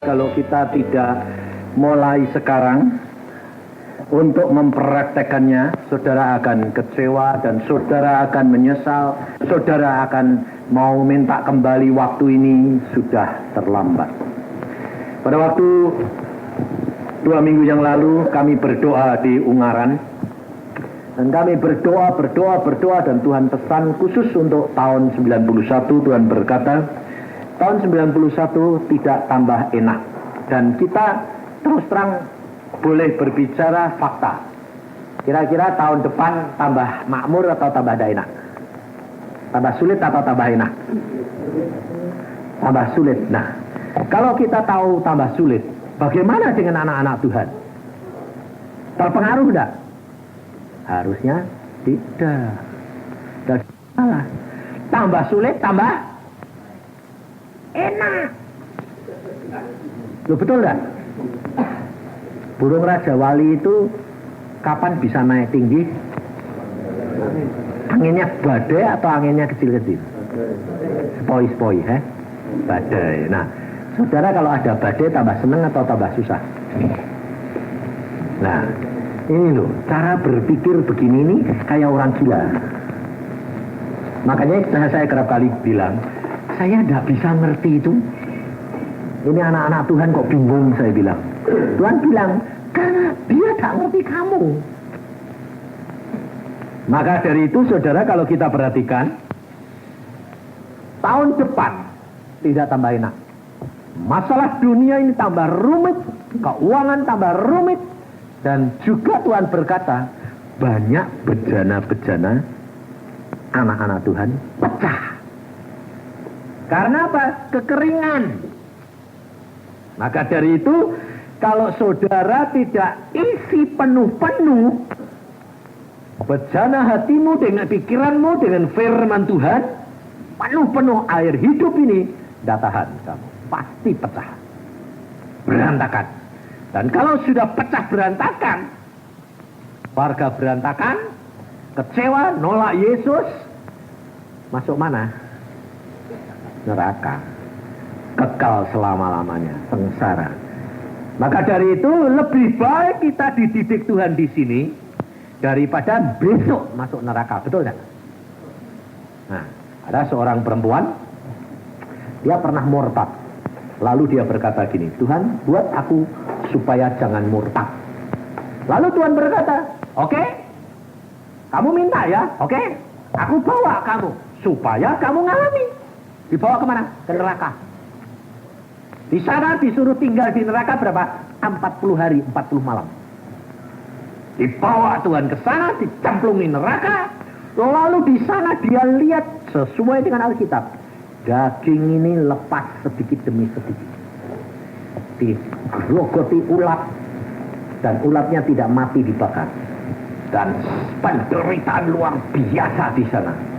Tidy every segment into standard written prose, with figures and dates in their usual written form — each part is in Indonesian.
Kalau kita tidak mulai sekarang untuk mempraktekannya, saudara akan kecewa dan saudara akan menyesal. Saudara akan mau minta kembali, waktu ini sudah terlambat. Pada waktu 2 minggu yang lalu kami berdoa di Ungaran, dan kami berdoa dan Tuhan pesan khusus untuk tahun 91. Tuhan berkata, tahun 91 tidak tambah enak, dan kita terus terang boleh berbicara fakta. Kira-kira tahun depan tambah makmur atau tambah enak? Tambah sulit atau tambah enak? Tambah sulit. Nah, kalau kita tahu tambah sulit, bagaimana dengan anak-anak Tuhan? Terpengaruh tidak? Harusnya tidak. Dan salah. Tambah sulit, tambah enak. Loh, betul enggak? Burung Raja Wali itu kapan bisa naik tinggi? Anginnya badai atau anginnya kecil-kecil? Sepoi-sepoi, badai. Nah, saudara kalau ada badai tambah seneng atau tambah susah? Nah, ini loh, cara berpikir begini ini kayak orang gila. Makanya saya kerap kali bilang, saya tidak bisa ngerti itu. Ini anak-anak Tuhan kok bingung, saya bilang. Tuhan bilang, karena dia tak ngerti kamu. Maka dari itu, saudara, kalau kita perhatikan, tahun depan tidak tambah enak. Masalah dunia ini tambah rumit, keuangan tambah rumit, dan juga Tuhan berkata, banyak bejana-bejana anak-anak Tuhan pecah. Karena apa? Kekeringan. Maka dari itu, kalau saudara tidak isi penuh-penuh bejana hatimu dengan pikiranmu, dengan firman Tuhan, penuh-penuh air hidup ini, tidak tahan kamu. Pasti pecah. Berantakan. Dan kalau sudah pecah berantakan, warga berantakan, kecewa, nolak Yesus, masuk mana? Neraka. Kekal selama-lamanya, sengsara. Maka dari itu lebih baik kita dididik Tuhan di sini daripada besok masuk neraka, betul tidak? Nah, ada seorang perempuan, dia pernah murtad. Lalu dia berkata gini, Tuhan buat aku supaya jangan murtad. Lalu Tuhan berkata, oke, kamu minta ya, oke, aku bawa kamu supaya kamu ngalami. Dibawa kemana? Ke neraka. Di sana disuruh tinggal di neraka berapa? 40 hari, 40 malam. Dibawa Tuhan ke sana, dicemplungi neraka. Lalu di sana dia lihat sesuai dengan Alkitab. Daging ini lepas sedikit demi sedikit. Digerogoti ulat. Dan ulatnya tidak mati dibakar. Dan penderitaan luar biasa di sana.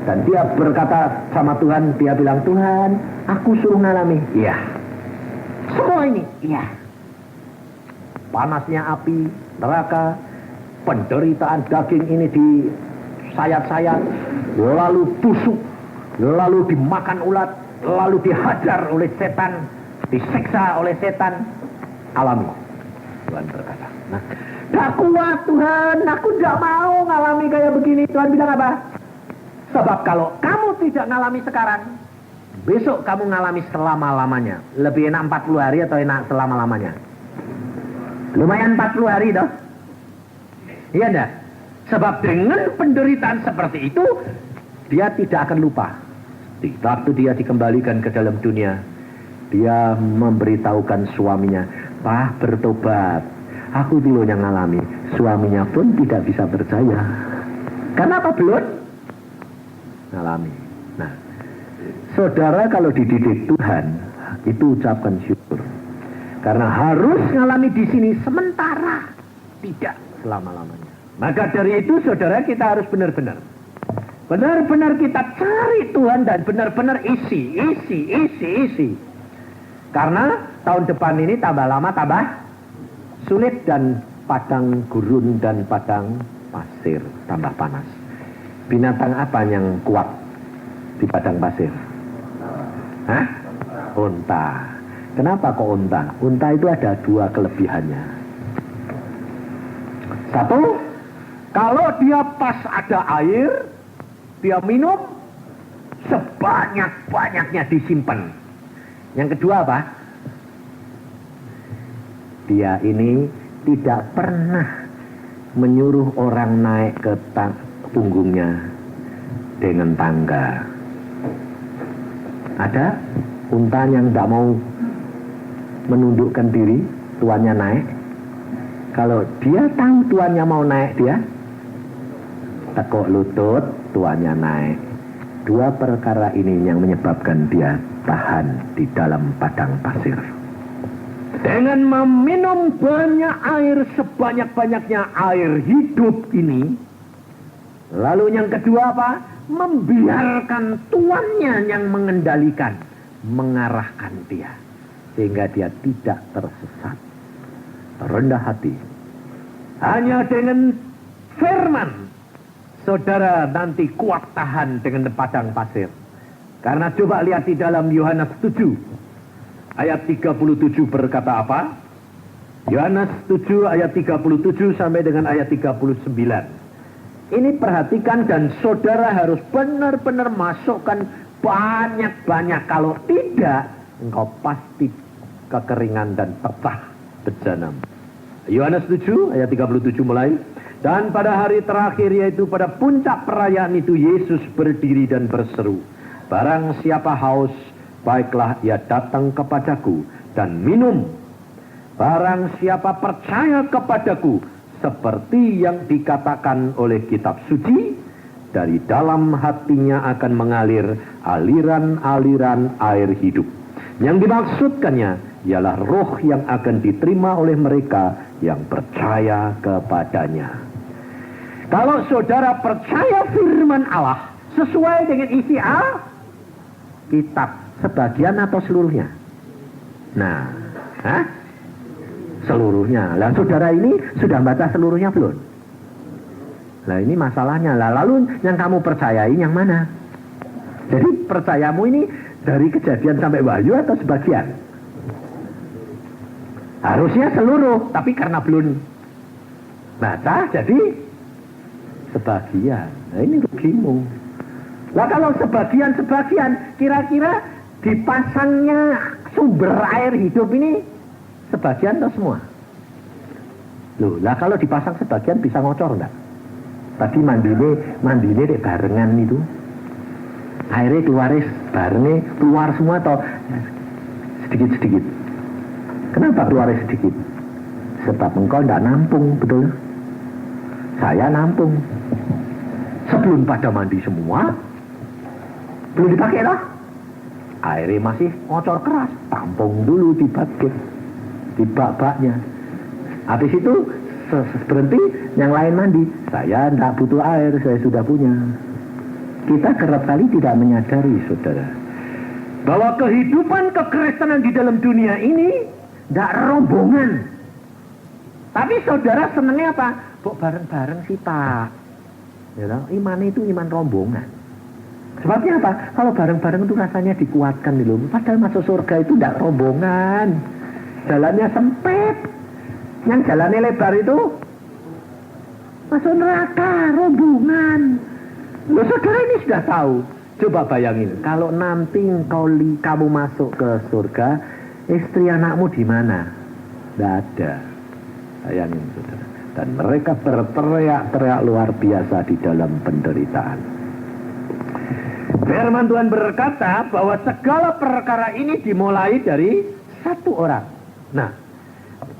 Dan dia berkata sama Tuhan, dia bilang, Tuhan, aku suruh ngalami. Iya. Semua ini, iya. Panasnya api, neraka, penderitaan daging ini disayat-sayat, lalu busuk, lalu dimakan ulat, lalu dihajar oleh setan, disiksa oleh setan. Alami. Tuhan berkata, nah, gak kuat Tuhan, aku gak mau ngalami kayak begini. Tuhan bilang apa? Sebab kalau kamu tidak ngalami sekarang, besok kamu ngalami selama-lamanya. Lebih enak 40 hari atau enak selama-lamanya? Lumayan 40 hari toh. Iya enggak? Sebab dengan penderitaan seperti itu, dia tidak akan lupa. Di waktu dia dikembalikan ke dalam dunia, dia memberitahukan suaminya, Pak, bertobat. Aku dulu yang ngalami. Suaminya pun tidak bisa percaya. Karena apa? Belum ngalami. Nah, saudara kalau dididik Tuhan, itu ucapkan syukur. Karena harus ngalami di sini sementara, tidak selama-lamanya. Maka dari itu, saudara, kita harus benar-benar kita cari Tuhan dan benar-benar isi. Karena tahun depan ini tambah lama tambah sulit, dan padang gurun dan padang pasir tambah panas. Binatang apa yang kuat di padang pasir? Hah? Unta. Kenapa kok unta? Unta itu ada dua kelebihannya. Satu, kalau dia pas ada air, dia minum, sebanyak-banyaknya disimpan. Yang kedua apa? Dia ini tidak pernah menyuruh orang naik ke punggungnya dengan tangga. Ada unta yang tidak mau menundukkan diri, tuannya naik. Kalau dia tahu tuannya mau naik, dia tekuk lutut, tuannya naik. Dua perkara ini yang menyebabkan dia tahan di dalam padang pasir. Dengan meminum banyak air, sebanyak-banyaknya air hidup ini. Lalu yang kedua apa? Membiarkan tuannya yang mengendalikan, mengarahkan dia. Sehingga dia tidak tersesat, rendah hati. Hanya dengan firman, saudara nanti kuat tahan dengan padang pasir. Karena coba lihat di dalam Yohanes 7 ayat 37 berkata apa? Yohanes 7 ayat 37 sampai dengan ayat 39. Ini perhatikan dan saudara harus benar-benar masukkan banyak-banyak. Kalau tidak, engkau pasti kekeringan dan pecah bejanam. Yohanes 7 ayat 37 mulai. Dan pada hari terakhir, yaitu pada puncak perayaan itu, Yesus berdiri dan berseru, barang siapa haus, baiklah ia datang kepadaku dan minum. Barang siapa percaya kepadaku, seperti yang dikatakan oleh kitab suci, dari dalam hatinya akan mengalir aliran-aliran air hidup. Yang dimaksudkannya ialah roh yang akan diterima oleh mereka yang percaya kepadanya. Kalau saudara percaya firman Allah sesuai dengan isi kitab, sebagian atau seluruhnya? Nah, seluruhnya. Lah saudara ini sudah baca seluruhnya belum? Lah ini masalahnya. Lah lalu yang kamu percayai yang mana? Jadi percayamu ini dari Kejadian sampai Wahyu atau sebagian? Harusnya seluruh, tapi karena belum baca jadi sebagian. Nah ini rugimu. Lah kalau sebagian-sebagian, kira-kira dipasangnya sumber air hidup ini sebagian atau semua? Loh, lah kalau dipasang sebagian bisa ngocor enggak? Tadi mandine dek barengan itu. Airnya keluar semua atau sedikit-sedikit? Kenapa keluar sedikit? Sebab engkau tidak nampung, betul? Saya nampung. Sebelum pada mandi semua, belum dipakai lah. Airnya masih ngocor keras, tampung dulu di bucket, di bak-baknya. Habis itu berhenti, yang lain mandi. Saya tidak butuh air, saya sudah punya. Kita kerap kali tidak menyadari, saudara, bahwa kehidupan kekristenan di dalam dunia ini tidak rombongan. Tapi saudara senangnya apa? Kok bareng-bareng sih Pak? Ya, iman itu iman rombongan. Sebabnya apa? Kalau bareng-bareng itu rasanya dikuatkan nih loh. Padahal masuk surga itu tidak rombongan. Jalannya sempit. Yang jalannya lebar itu masuk neraka, rombongan. Loh saudara ini sudah tahu. Coba bayangin, kalau nanti kamu masuk ke surga, istri anakmu di mana? Tidak ada. Bayangin saudara. Dan mereka berteriak-teriak luar biasa di dalam penderitaan. Firman Tuhan berkata bahwa segala perkara ini dimulai dari satu orang. Nah,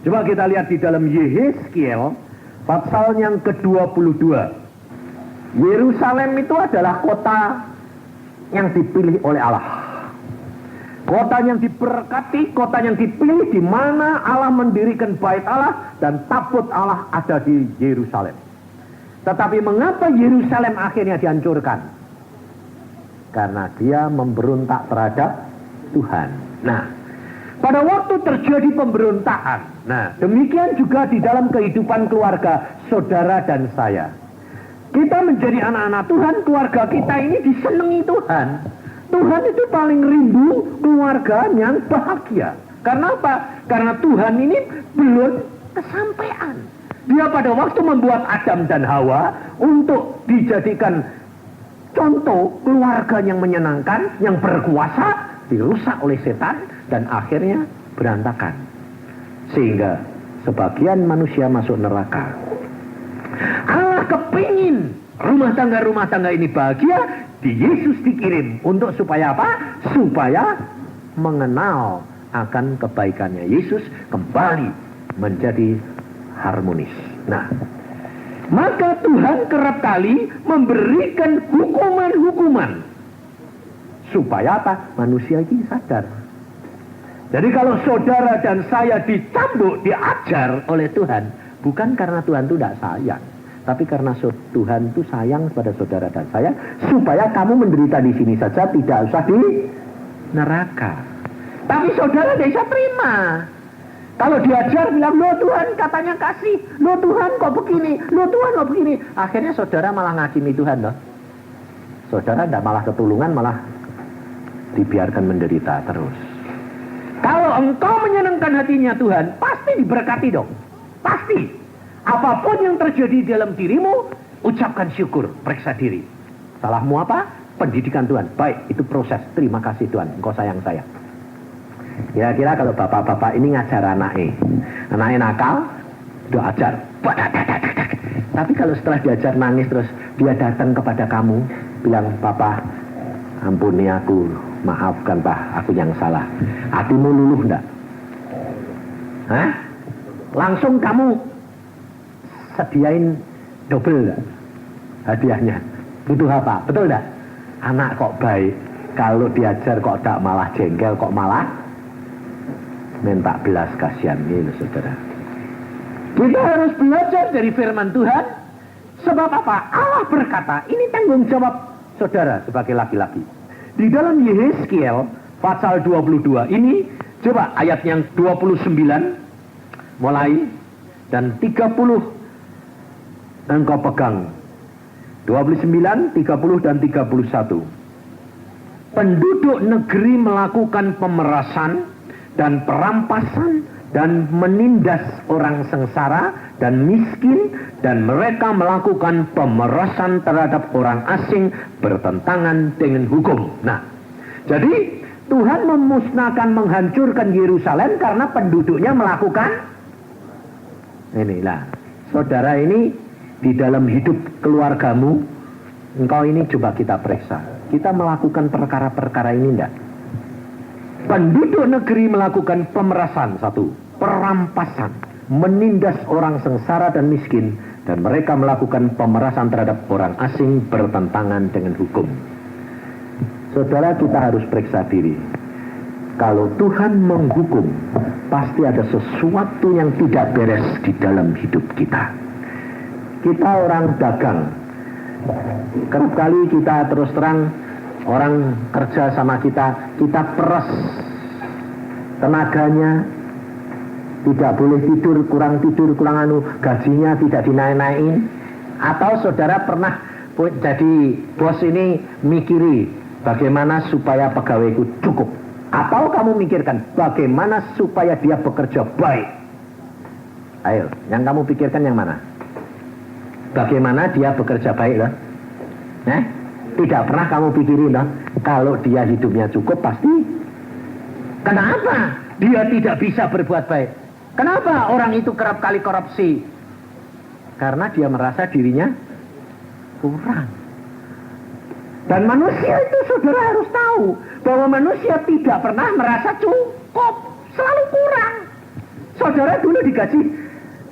coba kita lihat di dalam Yehezkiel pasal yang ke-22. Yerusalem itu adalah kota yang dipilih oleh Allah. Kota yang diberkati, kota yang dipilih, di mana Allah mendirikan bait Allah dan tabut Allah ada di Yerusalem. Tetapi mengapa Yerusalem akhirnya dihancurkan? Karena dia memberontak terhadap Tuhan. Nah, pada waktu terjadi pemberontakan, nah demikian juga di dalam kehidupan keluarga saudara dan saya. Kita menjadi anak-anak Tuhan, keluarga kita ini disenangi Tuhan. Tuhan itu paling rindu keluarga yang bahagia. Karena apa? Karena Tuhan ini belum kesampaian. Dia pada waktu membuat Adam dan Hawa untuk dijadikan contoh keluarga yang menyenangkan, yang berkuasa, dirusak oleh setan dan akhirnya berantakan. Sehingga sebagian manusia masuk neraka. Allah kepingin rumah tangga ini bahagia, di Yesus dikirim untuk supaya apa? Supaya mengenal akan kebaikannya Yesus, kembali menjadi harmonis. Nah, maka Tuhan kerap kali memberikan hukuman-hukuman supaya apa? Manusia ini sadar. Jadi kalau saudara dan saya dicambuk, diajar oleh Tuhan, bukan karena Tuhan itu tidak sayang, tapi karena Tuhan itu sayang pada saudara dan saya, supaya kamu menderita di sini saja, tidak usah di neraka. Tapi saudara tidak bisa terima. Kalau diajar bilang, loh Tuhan katanya kasih, loh Tuhan kok begini, loh Tuhan kok begini. Akhirnya saudara malah ngakimi Tuhan loh. Saudara tidak malah ketulungan, malah dibiarkan menderita terus. Kalau engkau menyenangkan hatinya Tuhan, pasti diberkati dong. Pasti. Apapun yang terjadi dalam dirimu, ucapkan syukur, periksa diri. Salahmu apa? Pendidikan Tuhan. Baik, itu proses. Terima kasih Tuhan, engkau sayang saya. Kira-kira kalau bapak-bapak ini ngajar anaknya nakal, udah ajar. Tapi kalau setelah diajar nangis terus dia datang kepada kamu, bilang, Papa, ampuni aku, maafkan Pak, aku yang salah. Hatimu luluh enggak? Hah? Langsung kamu sediain double enggak hadiahnya? Butuh apa? Betul enggak? Anak kok baik, kalau diajar kok tak malah jengkel, kok malah minta belas kasihan ini, saudara. Kita harus belajar dari firman Tuhan. Sebab apa? Allah berkata, ini tanggung jawab saudara sebagai laki-laki. Di dalam Yehezkiel pasal 22 ini, coba ayat yang 29 mulai dan 30 engkau pegang. 29, 30 dan 31. Penduduk negeri melakukan pemerasan dan perampasan dan menindas orang sengsara dan miskin, dan mereka melakukan pemerasan terhadap orang asing bertentangan dengan hukum. Nah, jadi Tuhan memusnahkan, menghancurkan Yerusalem karena penduduknya melakukan inilah. Saudara, ini di dalam hidup keluargamu, engkau ini coba kita periksa. Kita melakukan perkara-perkara ini enggak? Penduduk negeri melakukan pemerasan, satu, perampasan, menindas orang sengsara dan miskin, dan mereka melakukan pemerasan terhadap orang asing bertentangan dengan hukum. Saudara, kita harus periksa diri. Kalau Tuhan menghukum, pasti ada sesuatu yang tidak beres di dalam hidup kita. Kita orang dagang, kerap kali kita terus terang, orang kerja sama kita peras tenaganya, tidak boleh tidur, kurang anu, gajinya tidak dinaik-naikin. Atau saudara pernah jadi bos ini mikiri bagaimana supaya pegawaiku cukup, atau kamu mikirkan bagaimana supaya dia bekerja baik. Ayo, yang kamu pikirkan yang mana? Bagaimana dia bekerja baik loh? Tidak pernah kamu pikirin loh, kalau dia hidupnya cukup pasti. Kenapa dia tidak bisa berbuat baik? Kenapa orang itu kerap kali korupsi? Karena dia merasa dirinya kurang. Dan manusia itu saudara harus tahu bahwa manusia tidak pernah merasa cukup, selalu kurang. Saudara dulu digaji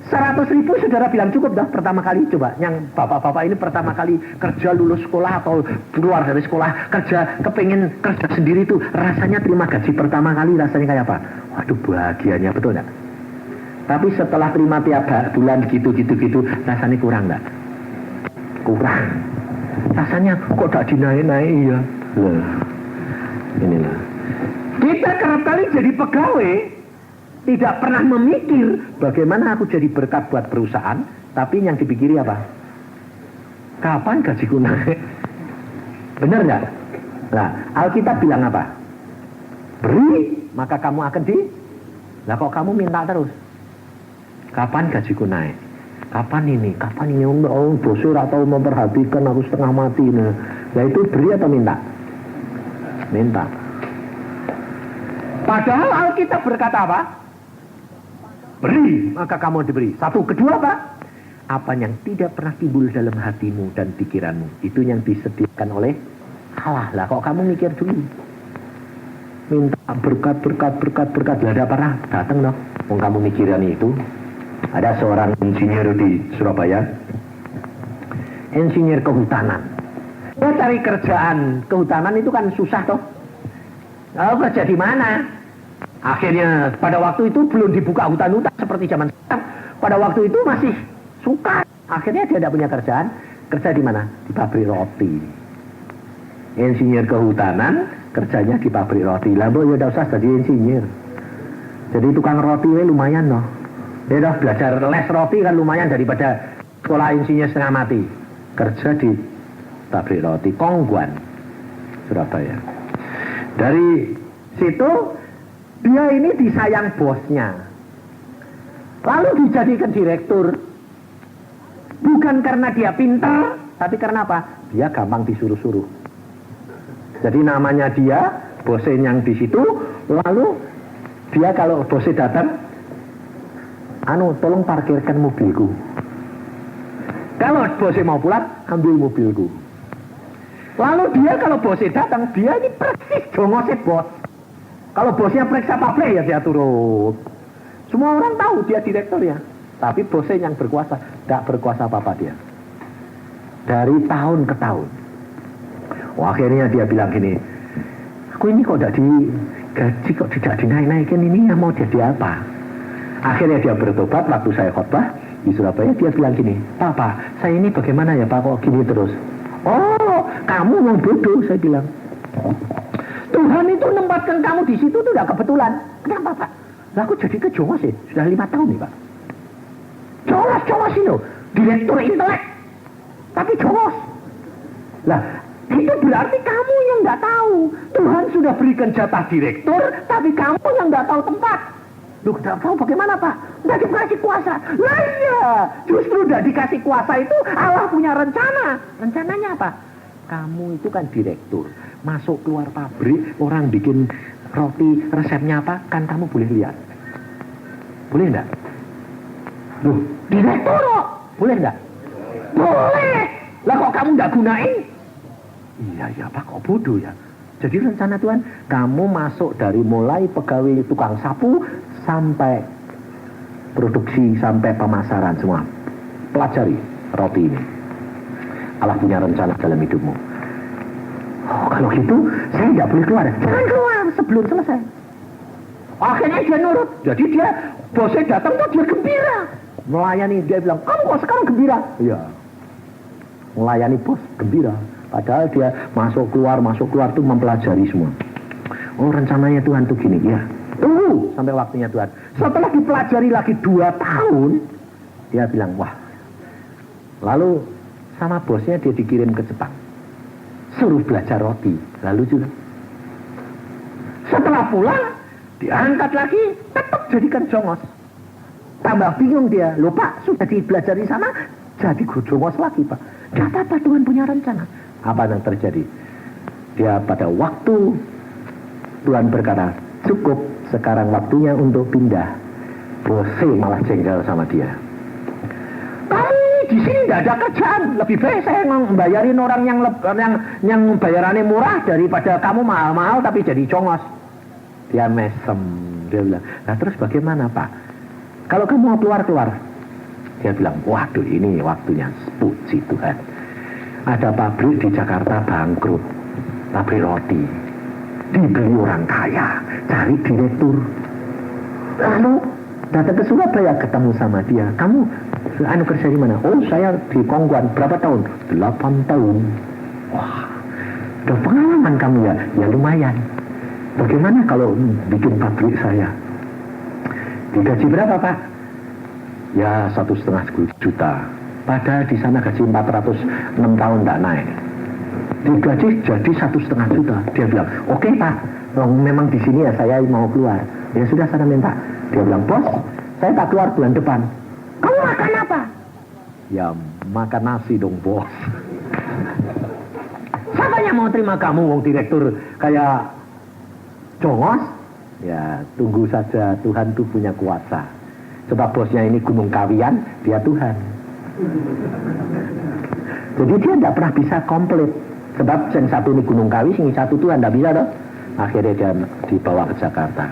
100.000, saudara bilang cukup dah pertama kali. Coba yang bapak-bapak ini pertama kali kerja, lulus sekolah atau keluar dari sekolah kerja, kepengen kerja sendiri tuh, rasanya terima gaji pertama kali rasanya kayak apa? Waduh, bahagianya, betul nggak? Tapi setelah terima tiap bulan gitu rasanya kurang nggak? Kurang. Rasanya kok tak dinaik-naik ya? Loh, inilah. Kita kerap kali jadi pegawai tidak pernah memikir bagaimana aku jadi berkat buat perusahaan, tapi yang dipikiri apa? Kapan gajiku naik? Benar nggak? Nah, Alkitab bilang apa? Beri, maka kamu akan Lah kok kamu minta terus? Kapan gajiku naik? Kapan ini? Oh, bosnya ora tahu memperhatikan, aku setengah mati nih. Lah itu beri atau minta? Minta. Padahal Alkitab berkata apa? Beri, maka kamu diberi. Satu, kedua apa? Apa yang tidak pernah timbul dalam hatimu dan pikiranmu, itu yang disediakan oleh Allah. Lah kok kamu mikir dulu? Minta berkat. Lah ada pernah datang dong. Wong kamu mikiran itu. Ada seorang insinyur di Surabaya, insinyur kehutanan. Dia cari kerjaan kehutanan itu kan susah toh. Lalu kerja di mana? Akhirnya pada waktu itu belum dibuka hutan-hutan seperti zaman sekarang. Pada waktu itu masih suka. Akhirnya dia tidak punya kerjaan. Kerja di mana? Di pabrik roti. Insinyur kehutanan, kerjanya di pabrik roti. Lah ya udah usah jadi insinyur. Jadi tukang roti lumayan loh. Dia udah belajar les roti kan lumayan daripada sekolah insinyur setengah mati. Kerja di pabrik roti Kongguan, Surabaya. Dari situ dia ini disayang bosnya. Lalu dijadikan direktur. Bukan karena dia pintar, tapi karena apa? Dia gampang disuruh-suruh. Jadi namanya dia, bosnya yang di situ, lalu dia kalau bosnya datang, tolong parkirkan mobilku. Kalau bosnya mau pulang, ambil mobilku. Lalu dia kalau bosnya datang, dia ini persis jongosnya bos. Kalau bosnya periksa pabrik ya dia turun. Semua orang tahu dia direktur ya. Tapi bosnya yang berkuasa, tidak berkuasa apa-apa dia. Dari tahun ke tahun. Wah, akhirnya dia bilang gini, aku ini kok tidak digaji, kok tidak dinaik-naikin, ini yang mau jadi apa? Akhirnya dia bertobat. Waktu saya khotbah di Surabaya, dia bilang gini, Pak, saya ini bagaimana ya Pak, kok gini terus? Oh, kamu mau bodoh, saya bilang. Tuhan itu nempatkan kamu di situ tuh tidak kebetulan. Kenapa Pak? Lah aku jadi kejongos ya, sudah 5 tahun nih Pak. Jongos ini loh, direktur intelek, tapi jongos. Lah, itu berarti kamu yang nggak tahu. Tuhan sudah berikan jatah direktur, tapi kamu yang nggak tahu tempat. Lu nggak tahu bagaimana Pak? Nggak dikasih kuasa. Lah iya, justru nggak dikasih kuasa itu Allah punya rencana. Rencananya apa? Kamu itu kan direktur, masuk keluar pabrik, orang bikin roti, resepnya apa? Kan kamu boleh lihat. Boleh enggak? Loh, direktur kok? Boleh enggak? Boleh. Lah kok kamu nggak gunain? Iya Pak, kok bodoh ya. Jadi rencana Tuhan, kamu masuk dari mulai pegawai tukang sapu sampai produksi, sampai pemasaran semua. Pelajari roti ini. Allah punya rencana dalam hidupmu. Oh, kalau gitu saya nggak boleh keluar. Jangan keluar sebelum selesai. Akhirnya dia nurut. Jadi dia bosnya datang tuh dia gembira. Melayani, dia bilang, kamu kok sekarang gembira? Iya. Melayani bos gembira. Padahal dia masuk keluar tuh mempelajari semua. Oh, rencananya Tuhan tuh gini ya. Tunggu sampai waktunya Tuhan. Setelah dipelajari lagi 2 tahun, dia bilang, wah. Lalu sama bosnya dia dikirim ke Jepang. Suruh belajar roti. Lalu juga. Setelah pulang, diangkat lagi, tetap jadikan jongos. Tambah bingung dia. Loh Pak, sudah dipelajari sana, jadi jongos lagi Pak. Gak apa-apa, Tuhan punya rencana. Apa yang terjadi? Dia pada waktu Tuhan berkata, cukup, sekarang waktunya untuk pindah. Bosnya malah jengkel sama dia. Kamu di sini tidak ada kerjaan, lebih baik saya membayarin orang yang bayarannya murah daripada kamu mahal-mahal tapi jadi congos. Dia mesem, dia bilang, nah terus bagaimana Pak? Kalau kamu mau keluar, dia bilang, waduh ini waktunya, puji Tuhan. Ada pabrik di Jakarta bangkrut, pabrik roti, dibeli orang kaya, cari direktur. Lalu datang ke Surabaya, ketemu sama dia. Kamu kerja di mana? Oh, saya di Kongguan. Berapa tahun? 8 tahun. Wah, udah pengalaman kamu ya? Ya lumayan. Bagaimana kalau bikin pabrik saya? Digaji berapa Pak? Ya 1,5 juta. Padahal di sana gaji 406 tahun tidak naik. Digaji jadi 1,5 juta. Dia bilang, oke Pak, memang di sini ya saya mau keluar. Ya sudah, sana minta Dia bilang, bos, saya tak keluar bulan depan. Kamu makan apa? Ya makan nasi dong bos. Siapa yang mau terima kamu, wong direktur kayak Jongos? Ya tunggu saja, Tuhan tuh punya kuasa. Sebab bosnya ini Gunung Kawian, dia Tuhan. Jadi dia tidak pernah bisa komplit. Sebab yang satu ini Gunung Kawi, yang satu Tuhan, tidak bisa toh. Akhirnya dia dibawa ke Jakarta.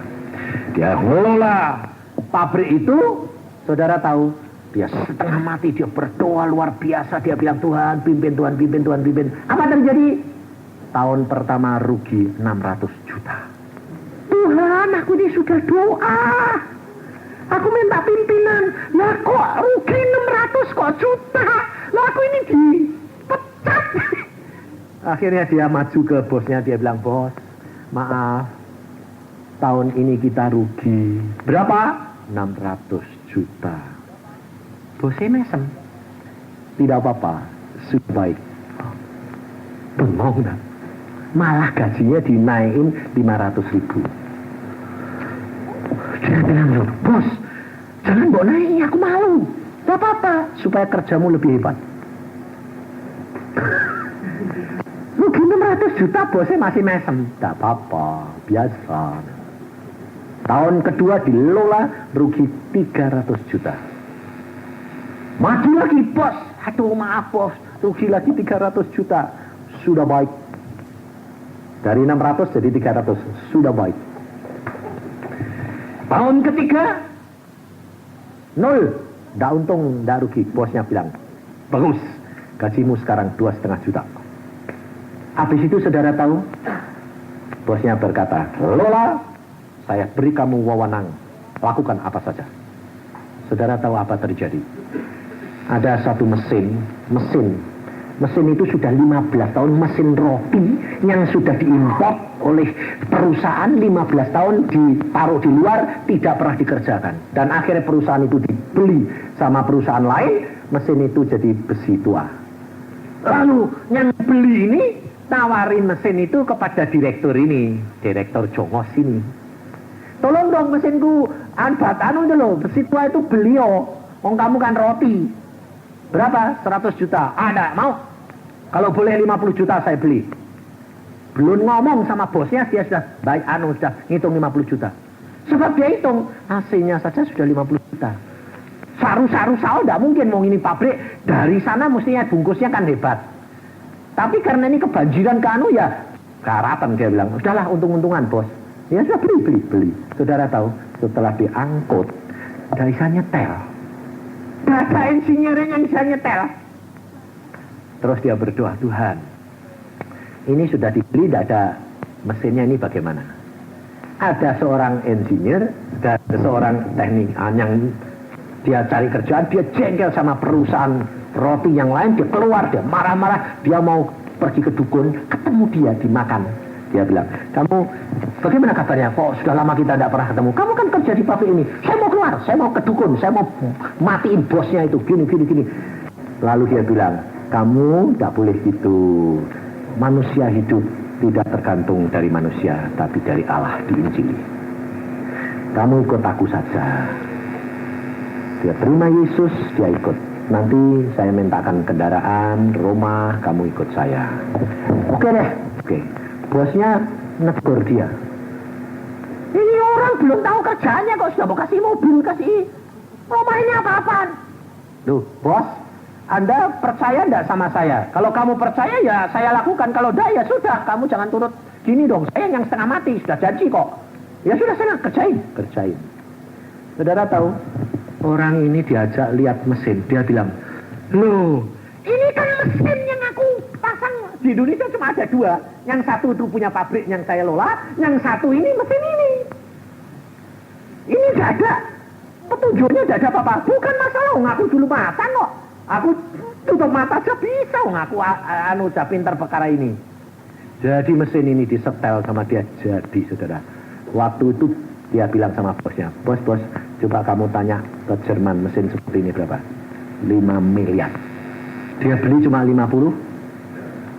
Dia ngelola pabrik itu, saudara tahu, dia setengah mati, dia berdoa luar biasa, dia bilang Tuhan pimpin, Tuhan pimpin, Tuhan pimpin. Apa terjadi? Tahun pertama rugi 600 juta. Tuhan, aku ini sudah doa, aku minta pimpinan, lah kok rugi 600 kok juta, lah aku ini dipecat. Akhirnya dia maju ke bosnya, dia bilang, bos, maaf, tahun ini kita rugi berapa? 600 juta. Bosnya mesem, tidak apa-apa, sudah baik. Bengong dah. Malah gajinya dinaikin 500.000. Dia bilang, bos, jangan bawa naik, aku malu. Gak apa-apa, supaya kerjamu lebih hebat. Rugi 600 juta, bosnya masih mesem. Gak apa-apa, biasa. Tahun kedua dilola, rugi 300 juta. Maju lagi, bos. Aduh, maaf, bos. Rugi lagi 300 juta. Sudah baik. Dari 600 jadi 300. Sudah baik. Tahun ketiga, 0. Nggak untung, nggak rugi. Bosnya bilang, bagus. Gajimu sekarang 2,5 juta. Habis itu saudara tahu, bosnya berkata, Lola, saya beri kamu wewenang, lakukan apa saja. Saudara tahu apa terjadi? Ada satu mesin itu sudah 15 tahun, mesin roti yang sudah diimport oleh perusahaan 15 tahun ditaruh di luar, tidak pernah dikerjakan. Dan akhirnya perusahaan itu dibeli sama perusahaan lain, mesin itu jadi besi tua. Lalu yang beli ini tawarin mesin itu kepada direktur ini, direktur Jongos ini. Tolong dong mesinku, itu loh, besi tua itu beli oh. Kamu kan roti. Berapa? 100 juta. Ada, mau? Kalau boleh 50 juta saya beli. Belum ngomong sama bosnya, dia sudah baik, sudah ngitung 50 juta. Sebab dia hitung, AC-nya saja sudah 50 juta. Saru-saru tidak mungkin, mau ini pabrik. Dari sana mestinya bungkusnya kan hebat. Tapi karena ini kebanjiran ya, karatan dia bilang, udahlah untung-untungan bos. Ya sudah beli. Saudara tahu, setelah diangkut, dari sana nyetel. Ada insinyurnya yang bisa nyetel. Terus dia berdoa, Tuhan, ini sudah dibeli, tidak ada mesinnya, ini bagaimana? Ada seorang insinyur dan seorang teknik yang dia cari kerjaan, dia jengkel sama perusahaan roti yang lain, dia keluar, dia marah-marah, dia mau pergi ke dukun, ketemu dia dimakan. Dia bilang, kamu bagaimana kabarnya? Kok sudah lama kita tidak pernah ketemu? Kamu kan kerja di pabrik ini. Saya mau keluar, saya mau ke dukun, saya mau matiin bosnya itu, gini. Lalu dia bilang, kamu tidak boleh gitu. Manusia hidup tidak tergantung dari manusia, tapi dari Allah di Injil. Kamu ikut aku saja. Dia terima Yesus, dia ikut. Nanti saya mintakan kendaraan, rumah, kamu ikut saya. Oke deh, oke. Bosnya negur dia. Ini orang belum tahu kerjaannya kok sudah mau kasih mobil, kasih rumah ini apa-apaan. Loh, bos, Anda percaya enggak sama saya? Kalau kamu percaya ya saya lakukan, kalau enggak ya sudah, kamu jangan turut gini dong. Saya yang setengah mati, sudah janji kok. Ya sudah, saya kerjain. Saudara tahu, orang ini diajak lihat mesin, dia bilang, loh, ini kan mesin yang aku pasang. Di Indonesia cuma ada 2. Yang satu itu punya pabrik yang saya lola, yang satu ini mesin ini. Ini tidak ada petunjuknya, tidak ada apa-apa. Bukan masalah, aku dulu matang kok. Aku tutup mata aja bisa, aku sudah pintar perkara ini. Jadi mesin ini disetel sama dia, jadi saudara. Waktu itu dia bilang sama bosnya, bos, coba kamu tanya ke Jerman mesin seperti ini berapa? 5 miliar. Dia beli cuma 50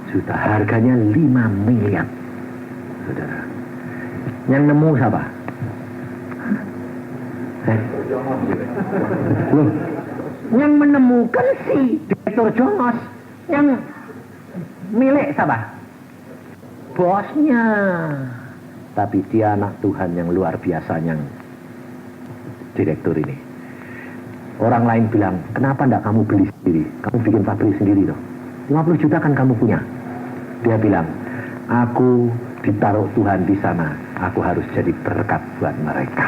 juta, harganya 5 miliar. Saudara, yang nemu siapa? Loh, yang menemukan si Direktur Jongos, yang milik siapa? Bosnya. Tapi dia anak Tuhan yang luar biasa, yang direktur ini. Orang lain bilang, kenapa enggak kamu beli sendiri? Kamu bikin pabrik sendiri loh. 50 juta kan kamu punya. Dia bilang, aku ditaruh Tuhan di sana. Aku harus jadi berkat buat mereka.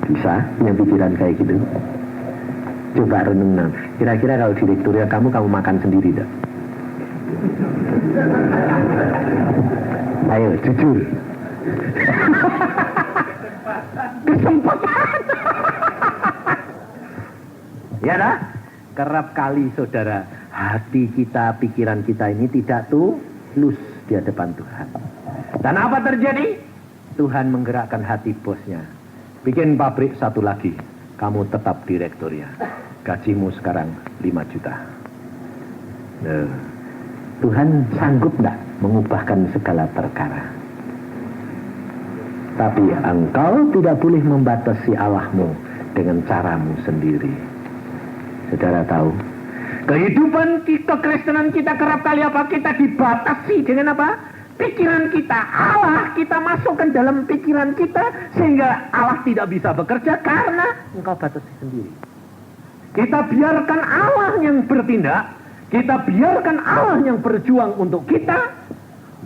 Bisa punya pikiran kayak gitu? Coba renung. Kira-kira kalau direkturnya kamu makan sendiri tak? Ayo, jujur. Kesempatan. Ya dah, kerap kali saudara, hati kita, pikiran kita ini tidak tulus di hadapan Tuhan. Dan apa terjadi? Tuhan menggerakkan hati bosnya. Bikin pabrik satu lagi, kamu tetap direkturnya. Gajimu sekarang 5 juta. Tuhan sanggup enggak mengubahkan segala perkara? Tapi engkau tidak boleh membatasi Allahmu dengan caramu sendiri. Saudara tahu, kehidupan kekristenan kita kerap kali apa? Kita dibatasi dengan apa? Pikiran kita. Allah kita masukkan dalam pikiran kita sehingga Allah tidak bisa bekerja karena engkau batasi sendiri. Kita biarkan Allah yang bertindak, kita biarkan Allah yang berjuang untuk kita,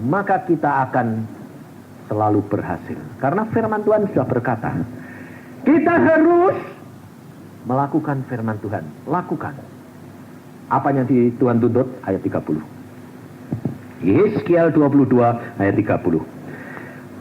maka kita akan selalu berhasil. Karena firman Tuhan sudah berkata, kita harus melakukan firman Tuhan. Lakukan. Apa yang Tuhan tuntut? Ayat 30. Yeskiel 22 ayat 30.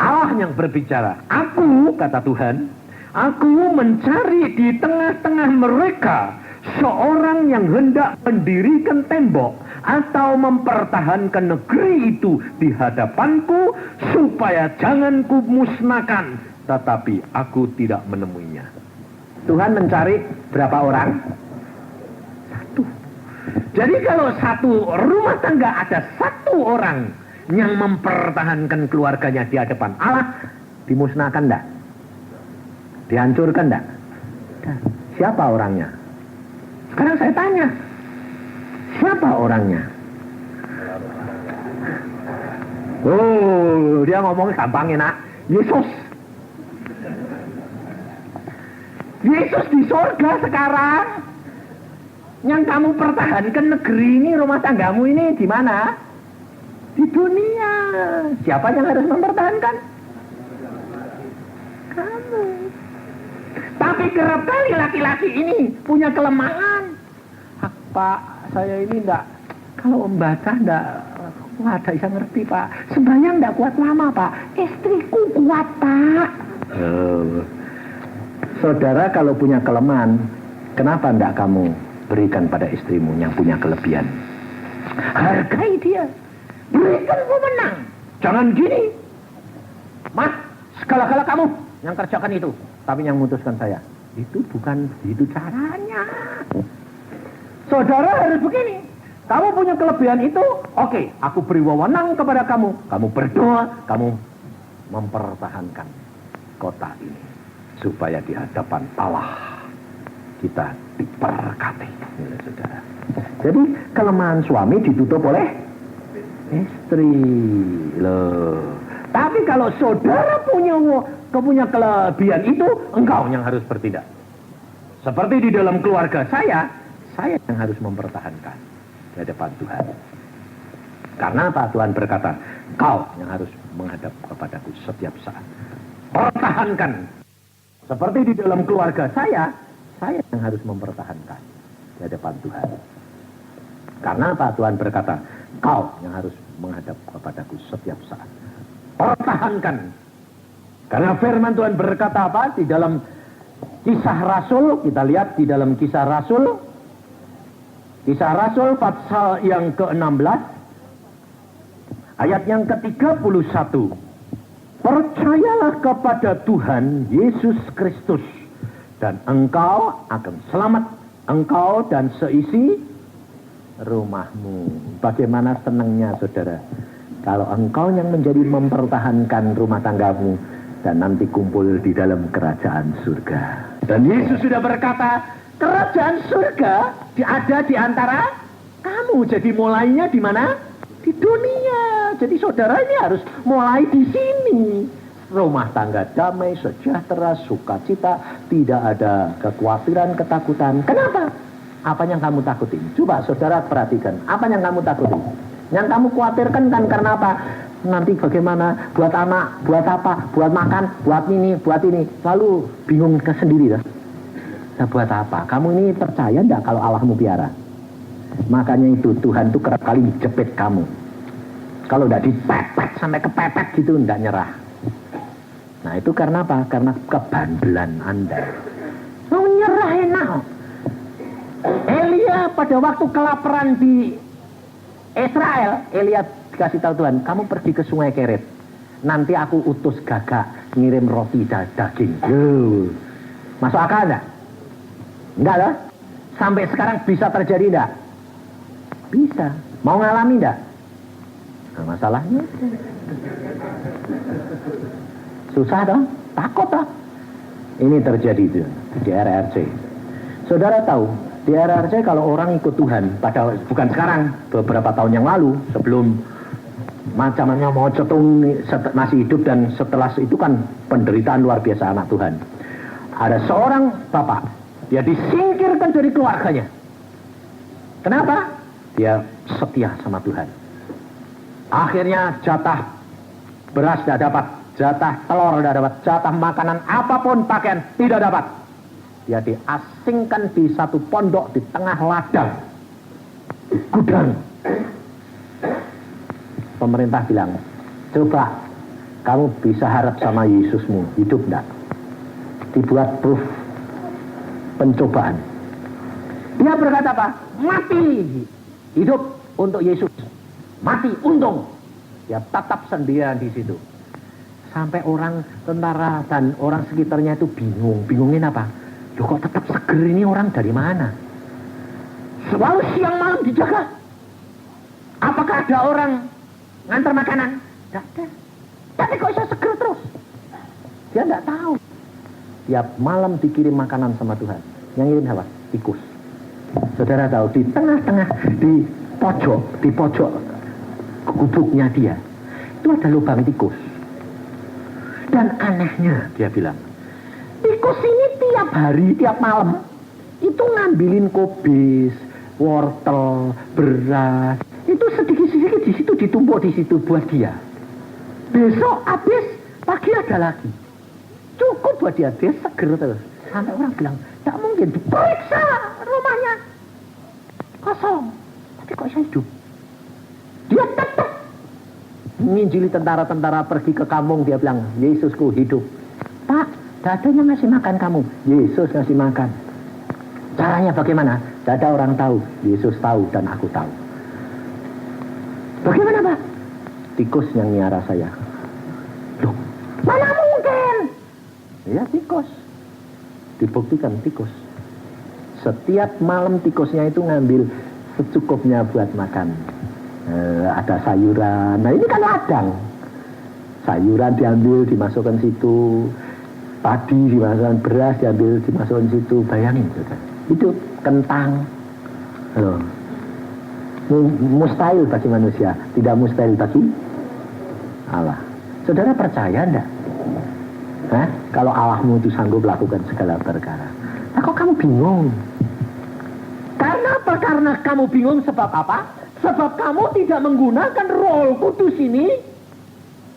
Allah yang berbicara. Aku, kata Tuhan, aku mencari di tengah-tengah mereka seorang yang hendak mendirikan tembok atau mempertahankan negeri itu di hadapanku supaya jangan kumusnahkan, tetapi aku tidak menemuinya. Tuhan mencari berapa orang? Satu. Jadi kalau satu rumah tangga ada satu orang yang mempertahankan keluarganya di hadapan Allah, dimusnahkan enggak? Dihancurkan enggak? Siapa orangnya? Sekarang saya tanya, siapa orangnya? Oh, dia ngomong gampang enak. Yesus. Yesus di surga sekarang. Yang kamu pertahankan negeri ini, rumah tanggamu ini di mana? Di dunia. Siapa yang harus mempertahankan? Kamu. Tapi kerap kali laki-laki ini punya kelemahan. Pak, saya ini enggak, kalau membaca enggak kuat, bisa ngerti Pak. Sembahyang enggak kuat lama Pak. Istriku kuat Pak. Saudara kalau punya kelemahan, kenapa enggak kamu berikan pada istrimu yang punya kelebihan? Hargai dia. Berikan pemenang. Jangan gini. Mas, segala-gala kamu yang kerjakan itu, tapi yang memutuskan saya. Itu bukan itu caranya. Saudara harus begini. Kamu punya kelebihan itu, oke, aku beri wewenang kepada kamu. Kamu berdoa, kamu mempertahankan kota ini supaya di hadapan Allah kita diberkati, saudara. Jadi kelemahan suami ditutup oleh istri, loh. Tapi kalau saudara punya kelebihan itu, engkau yang harus bertindak. Seperti di dalam keluarga saya yang harus mempertahankan di hadapan Tuhan. Karena apa? Tuhan berkata, kau yang harus menghadap kepadaku setiap saat. Pertahankan. Seperti di dalam keluarga saya yang harus mempertahankan di hadapan Tuhan. Karena apa? Tuhan berkata, kau yang harus menghadap kepadaku setiap saat. Pertahankan. Karena firman Tuhan berkata apa? Di dalam Kisah Rasul, kita lihat di dalam Kisah Rasul pasal yang ke-16 ayat yang ke-31. Percayalah kepada Tuhan Yesus Kristus dan engkau akan selamat, engkau dan seisi rumahmu. Bagaimana senangnya saudara kalau engkau yang menjadi mempertahankan rumah tanggamu dan nanti kumpul di dalam kerajaan surga. Dan Yesus sudah berkata, kerajaan surga ada di antara kamu. Jadi mulainya di mana? Di dunia. Jadi saudara ini harus mulai di sini. Rumah tangga damai, sejahtera, sukacita, tidak ada kekhawatiran, ketakutan. Kenapa? Apa yang kamu takutin? Coba saudara perhatikan, apa yang kamu takutin? Yang kamu khawatirkan kan karena apa? Nanti bagaimana? Buat anak, buat apa? Buat makan, buat ini, buat ini. Lalu bingung sendiri dah. Nah, buat apa? Kamu ini percaya enggak kalau Allahmu piara? Makanya itu Tuhan tuh kerap kali jepit kamu. Kalau enggak dipepet sampai kepepet gitu enggak nyerah. Nah itu karena apa? Karena kebandelan Anda. Mau nyerah enak. Elia pada waktu kelaparan di Israel, Elia dikasih tahu Tuhan, kamu pergi ke sungai Kerit. Nanti aku utus gagak ngirim roti daging. Masuk akal enggak? Enggak lah. Sampai sekarang bisa terjadi enggak? Bisa. Mau ngalami enggak? Nah, masalahnya susah dong, takut dong. Ini terjadi itu di RRC. Saudara tahu, di RRC kalau orang ikut Tuhan, pada bukan sekarang, beberapa tahun yang lalu, sebelum macamnya mau cetung masih hidup dan setelah itu kan penderitaan luar biasa anak Tuhan. Ada seorang bapak, dia disingkirkan dari keluarganya. Kenapa? Dia setia sama Tuhan. Akhirnya jatah beras tidak dapat, jatah telur tidak dapat, jatah makanan apapun, pakaian tidak dapat. Dia diasingkan di satu pondok di tengah ladang, di gudang. Pemerintah bilang, coba kamu bisa harap sama Yesusmu, hidup enggak? Dibuat proof pencobaan. Dia berkata apa? Mati hidup untuk Yesus, mati untung. Dia tetap sendirian di situ. Sampai orang tentara dan orang sekitarnya itu bingung. Bingungin apa? Loh kok tetap seger ini orang dari mana? Selalu siang malam dijaga. Apakah ada orang ngantar makanan? Tidak ada. Tapi kok bisa seger terus? Dia tidak tahu. Tiap malam dikirim makanan sama Tuhan. Yang ngirim apa? Tikus. Saudara tahu, di tengah-tengah, di pojok gubuknya dia, itu ada lubang tikus. Dan anehnya, dia bilang, tikus ini tiap hari, tiap malam, itu ngambilin kobis, wortel, beras, itu sedikit-sedikit di situ ditumpuk di situ buat dia. Besok habis, pagi ada lagi. Cukup buat dia seger terus. Sampai orang bilang, tak mungkin, diperiksa rumahnya kosong. Tapi kok bisa hidup? Dia tetap menginjili tentara-tentara pergi ke kampung. Dia bilang, Yesusku hidup. Pak, tidak ada yang ngasih makan kamu. Yesus ngasih makan. Caranya bagaimana? Tidak ada orang tahu. Yesus tahu dan aku tahu. Bagaimana Pak? Tikus yang nyara saya. Loh, mana mungkin? Ya tikus. Dibuktikan tikus. Setiap malam tikusnya itu ngambil secukupnya buat makan. Ada sayuran. Nah ini kan ladang. Sayuran diambil dimasukkan situ. Padi dimasukkan, beras diambil dimasukkan situ. Bayangin saudara. Itu kentang. Loh. Mustahil bagi manusia, tidak mustahil bagi Allah. Saudara percaya enggak? Kalau Allahmu itu sanggup lakukan segala perkara. Nah kok kamu bingung? Karena apa? Karena kamu bingung sebab apa? Sebab kamu tidak menggunakan Roh Kudus ini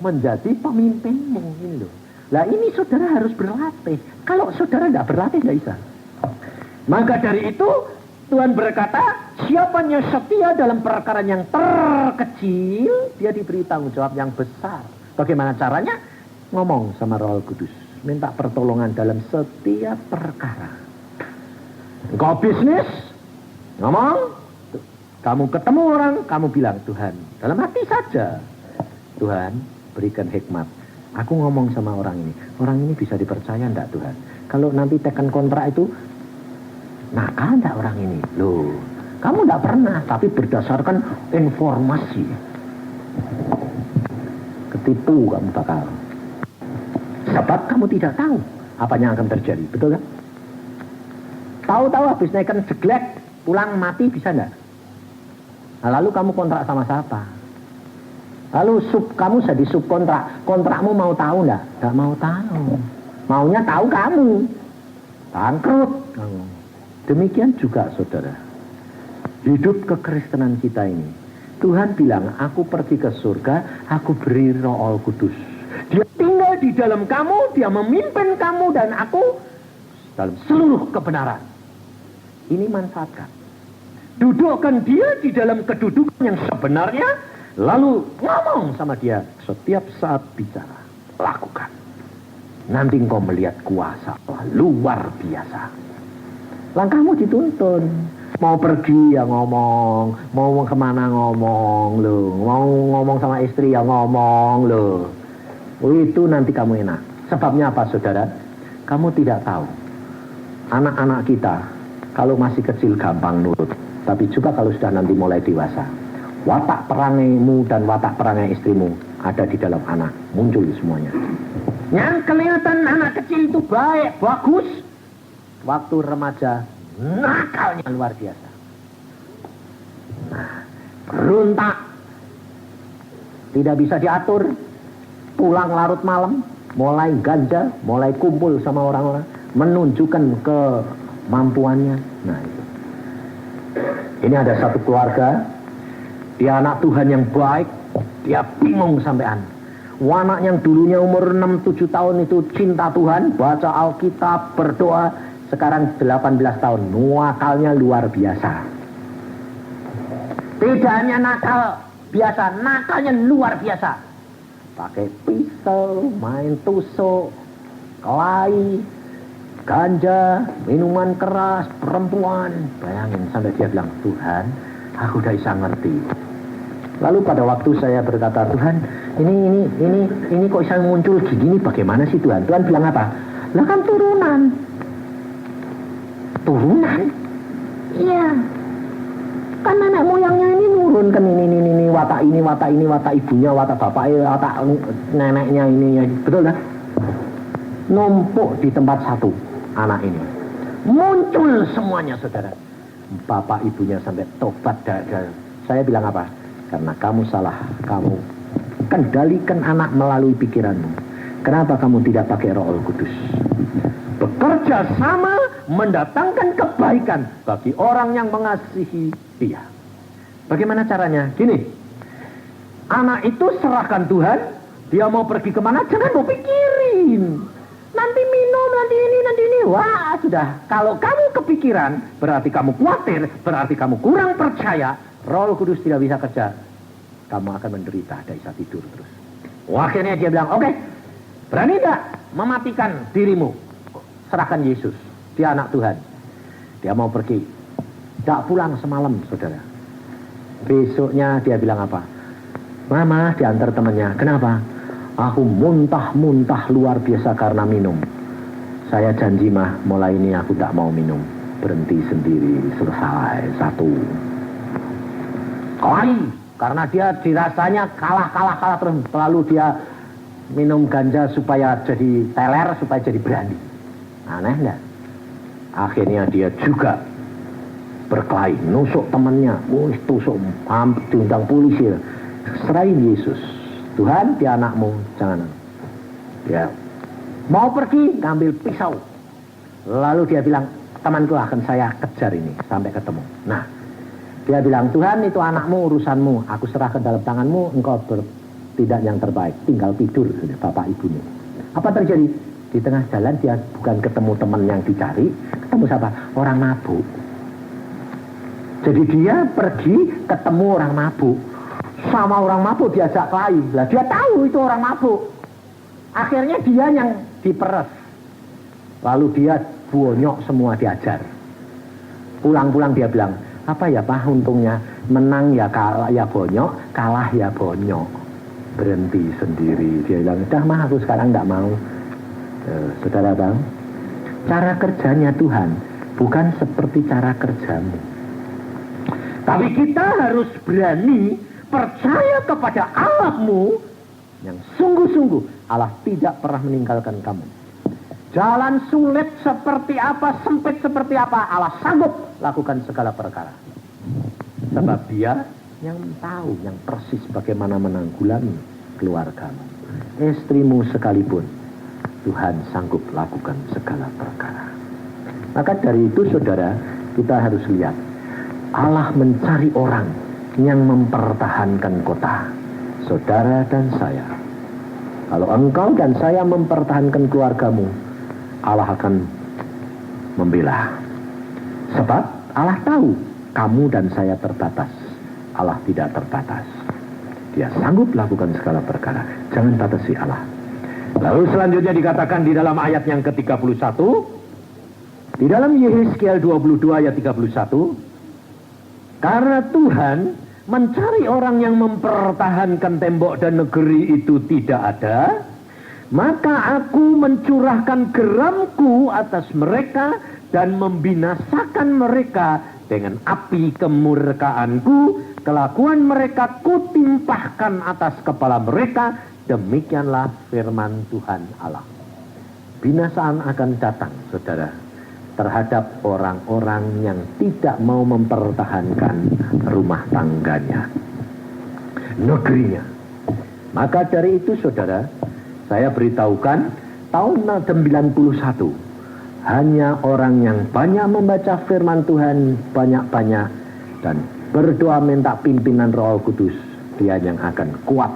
menjadi pemimpinmu ini loh. Lah ini saudara harus berlatih. Kalau saudara tidak berlatih tidak bisa. Maka dari itu Tuhan berkata, siapa yang setia dalam perkara yang terkecil, dia diberi tanggung jawab yang besar. Bagaimana caranya? Ngomong sama Roh Kudus. Minta pertolongan dalam setiap perkara. Engkau bisnis, ngomong. Kamu ketemu orang, kamu bilang, Tuhan, dalam hati saja. Tuhan, berikan hikmat. Aku ngomong sama orang ini bisa dipercaya enggak Tuhan? Kalau nanti tekan kontrak itu, nakal enggak orang ini? Loh, kamu enggak pernah, tapi berdasarkan informasi. Ketipu kamu bakal. Sebab kamu tidak tahu apa yang akan terjadi, betul kan? Tahu-tahu habis naikkan jeglek, pulang mati bisa enggak? Nah, lalu kamu kontrak sama siapa? Lalu kamu jadi subkontrak, kontrakmu mau tahu enggak? Enggak mau tahu. Maunya tahu kamu. Bangkrut kamu. Demikian juga saudara. Hidup kekristenan kita ini. Tuhan bilang, aku pergi ke surga, aku beri Roh Kudus. Dia tinggal di dalam kamu, dia memimpin kamu dan aku dalam seluruh kebenaran. Ini manfaatkan. Dudukkan dia di dalam kedudukan yang sebenarnya, lalu ngomong sama dia setiap saat bicara. Lakukan. Nanti engkau melihat kuasa luar biasa. Langkahmu dituntun. Mau pergi ya ngomong, mau kemana ngomong loh, mau ngomong sama istri ya ngomong loh. Itu nanti kamu enak. Sebabnya apa saudara? Kamu tidak tahu. Anak-anak kita kalau masih kecil gampang nurut, tapi juga kalau sudah nanti mulai dewasa, watak perangaimu dan watak perangai istrimu ada di dalam anak, muncul semuanya. Yang kelihatan anak kecil itu baik, bagus, waktu remaja nakalnya luar biasa. Nah, berontak, tidak bisa diatur, pulang larut malam, mulai ganja, mulai kumpul sama orang-orang, menunjukkan kemampuannya. Nah, itu. Ini ada satu keluarga, dia anak Tuhan yang baik, dia bingung sampean. Anak yang dulunya umur 6-7 tahun itu cinta Tuhan, baca Alkitab, berdoa, sekarang 18 tahun, nakalnya luar biasa. Tidak hanya nakal biasa, nakalnya luar biasa. Pakai pisau, main tusuk, kelahi, ganja, minuman keras, perempuan. Bayangin sampai dia bilang, Tuhan, aku udah bisa ngerti. Lalu pada waktu saya berkata, Tuhan, ini kok bisa muncul gini, bagaimana sih Tuhan? Tuhan bilang apa? Lah kan turunan. Turunan? Iya. Kan nenek moyangnya ini nurunkan ini, watak ini, watak ibunya, watak bapaknya, watak neneknya ini. Betul kan? Numpuk di tempat satu anak ini. Muncul semuanya saudara. Bapak ibunya sampai tobat. Saya bilang apa? Karena kamu salah, kamu kendalikan anak melalui pikiranmu. Kenapa kamu tidak pakai Roh Kudus? Bekerja sama mendatangkan kebaikan bagi orang yang mengasihi dia. Bagaimana caranya? Gini, anak itu serahkan Tuhan, dia mau pergi kemana, jangan mau pikirin. Nanti minum, nanti ini. Wah, sudah. Kalau kamu kepikiran, berarti kamu khawatir, berarti kamu kurang percaya, Roh Kudus tidak bisa kerja. Kamu akan menderita, tidak bisa tidur terus. Akhirnya dia bilang, oke, berani tidak mematikan dirimu? Serahkan Yesus, dia anak Tuhan. Dia mau pergi, tidak pulang semalam, saudara. Besoknya dia bilang apa? Mama diantar temannya, kenapa? Aku muntah-muntah luar biasa karena minum. Saya janji mah, mulai ini aku tak mau minum. Berhenti sendiri, selesai, satu. Karena dia dirasanya kalah terus. Lalu dia minum ganja supaya jadi teler, supaya jadi berani. Aneh enggak? Akhirnya dia juga berkelahi, nusuk temannya, tusuk, hampir diundang polisi. Serahin Yesus. Tuhan, dia anakmu, jangan. Ya, mau pergi, ngambil pisau. Lalu dia bilang, temanku akan saya kejar ini sampai ketemu. Nah, dia bilang, Tuhan itu anakmu, urusanmu, aku serahkan dalam tanganmu, engkau bertindak yang terbaik, tinggal tidur, bapak ibunya. Apa terjadi? Di tengah jalan dia bukan ketemu teman yang dicari, ketemu siapa? Orang mabuk. Jadi dia pergi ketemu orang mabuk. Sama orang mabuk diajak kelahi. Lah dia tahu itu orang mabuk. Akhirnya dia yang diperes. Lalu dia bonyok semua diajar. Pulang-pulang dia bilang, apa ya Pak untungnya? Menang ya kalah ya bonyok, kalah ya bonyok. Berhenti sendiri. Dia bilang, dah mah aku sekarang tidak mau. Saudara bang, cara kerjanya Tuhan bukan seperti cara kerjamu. Tapi kita harus berani percaya kepada Allahmu yang sungguh-sungguh Allah tidak pernah meninggalkan kamu. Jalan sulit seperti apa, sempit seperti apa, Allah sanggup lakukan segala perkara. Sebab Dia yang tahu, yang persis bagaimana menanggulangi keluargamu. Istrimu sekalipun, Tuhan sanggup lakukan segala perkara. Maka dari itu saudara, kita harus lihat, Allah mencari orang yang mempertahankan kota. Saudara dan saya, kalau engkau dan saya mempertahankan keluargamu, Allah akan membela. Sebab Allah tahu kamu dan saya terbatas. Allah tidak terbatas. Dia sanggup lakukan segala perkara. Jangan batasi Allah. Lalu selanjutnya dikatakan di dalam ayat yang ke-31, di dalam Yehezkiel 22 ayat 31, karena Tuhan mencari orang yang mempertahankan tembok dan negeri itu tidak ada, maka aku mencurahkan geramku atas mereka dan membinasakan mereka dengan api kemurkaanku. Kelakuan mereka kutimpahkan atas kepala mereka. Demikianlah firman Tuhan Allah. Binasaan akan datang, saudara, terhadap orang-orang yang tidak mau mempertahankan rumah tangganya, negerinya. Maka dari itu saudara, saya beritahukan tahun 91, hanya orang yang banyak membaca firman Tuhan, banyak-banyak, dan berdoa minta pimpinan Roh Kudus, dia yang akan kuat.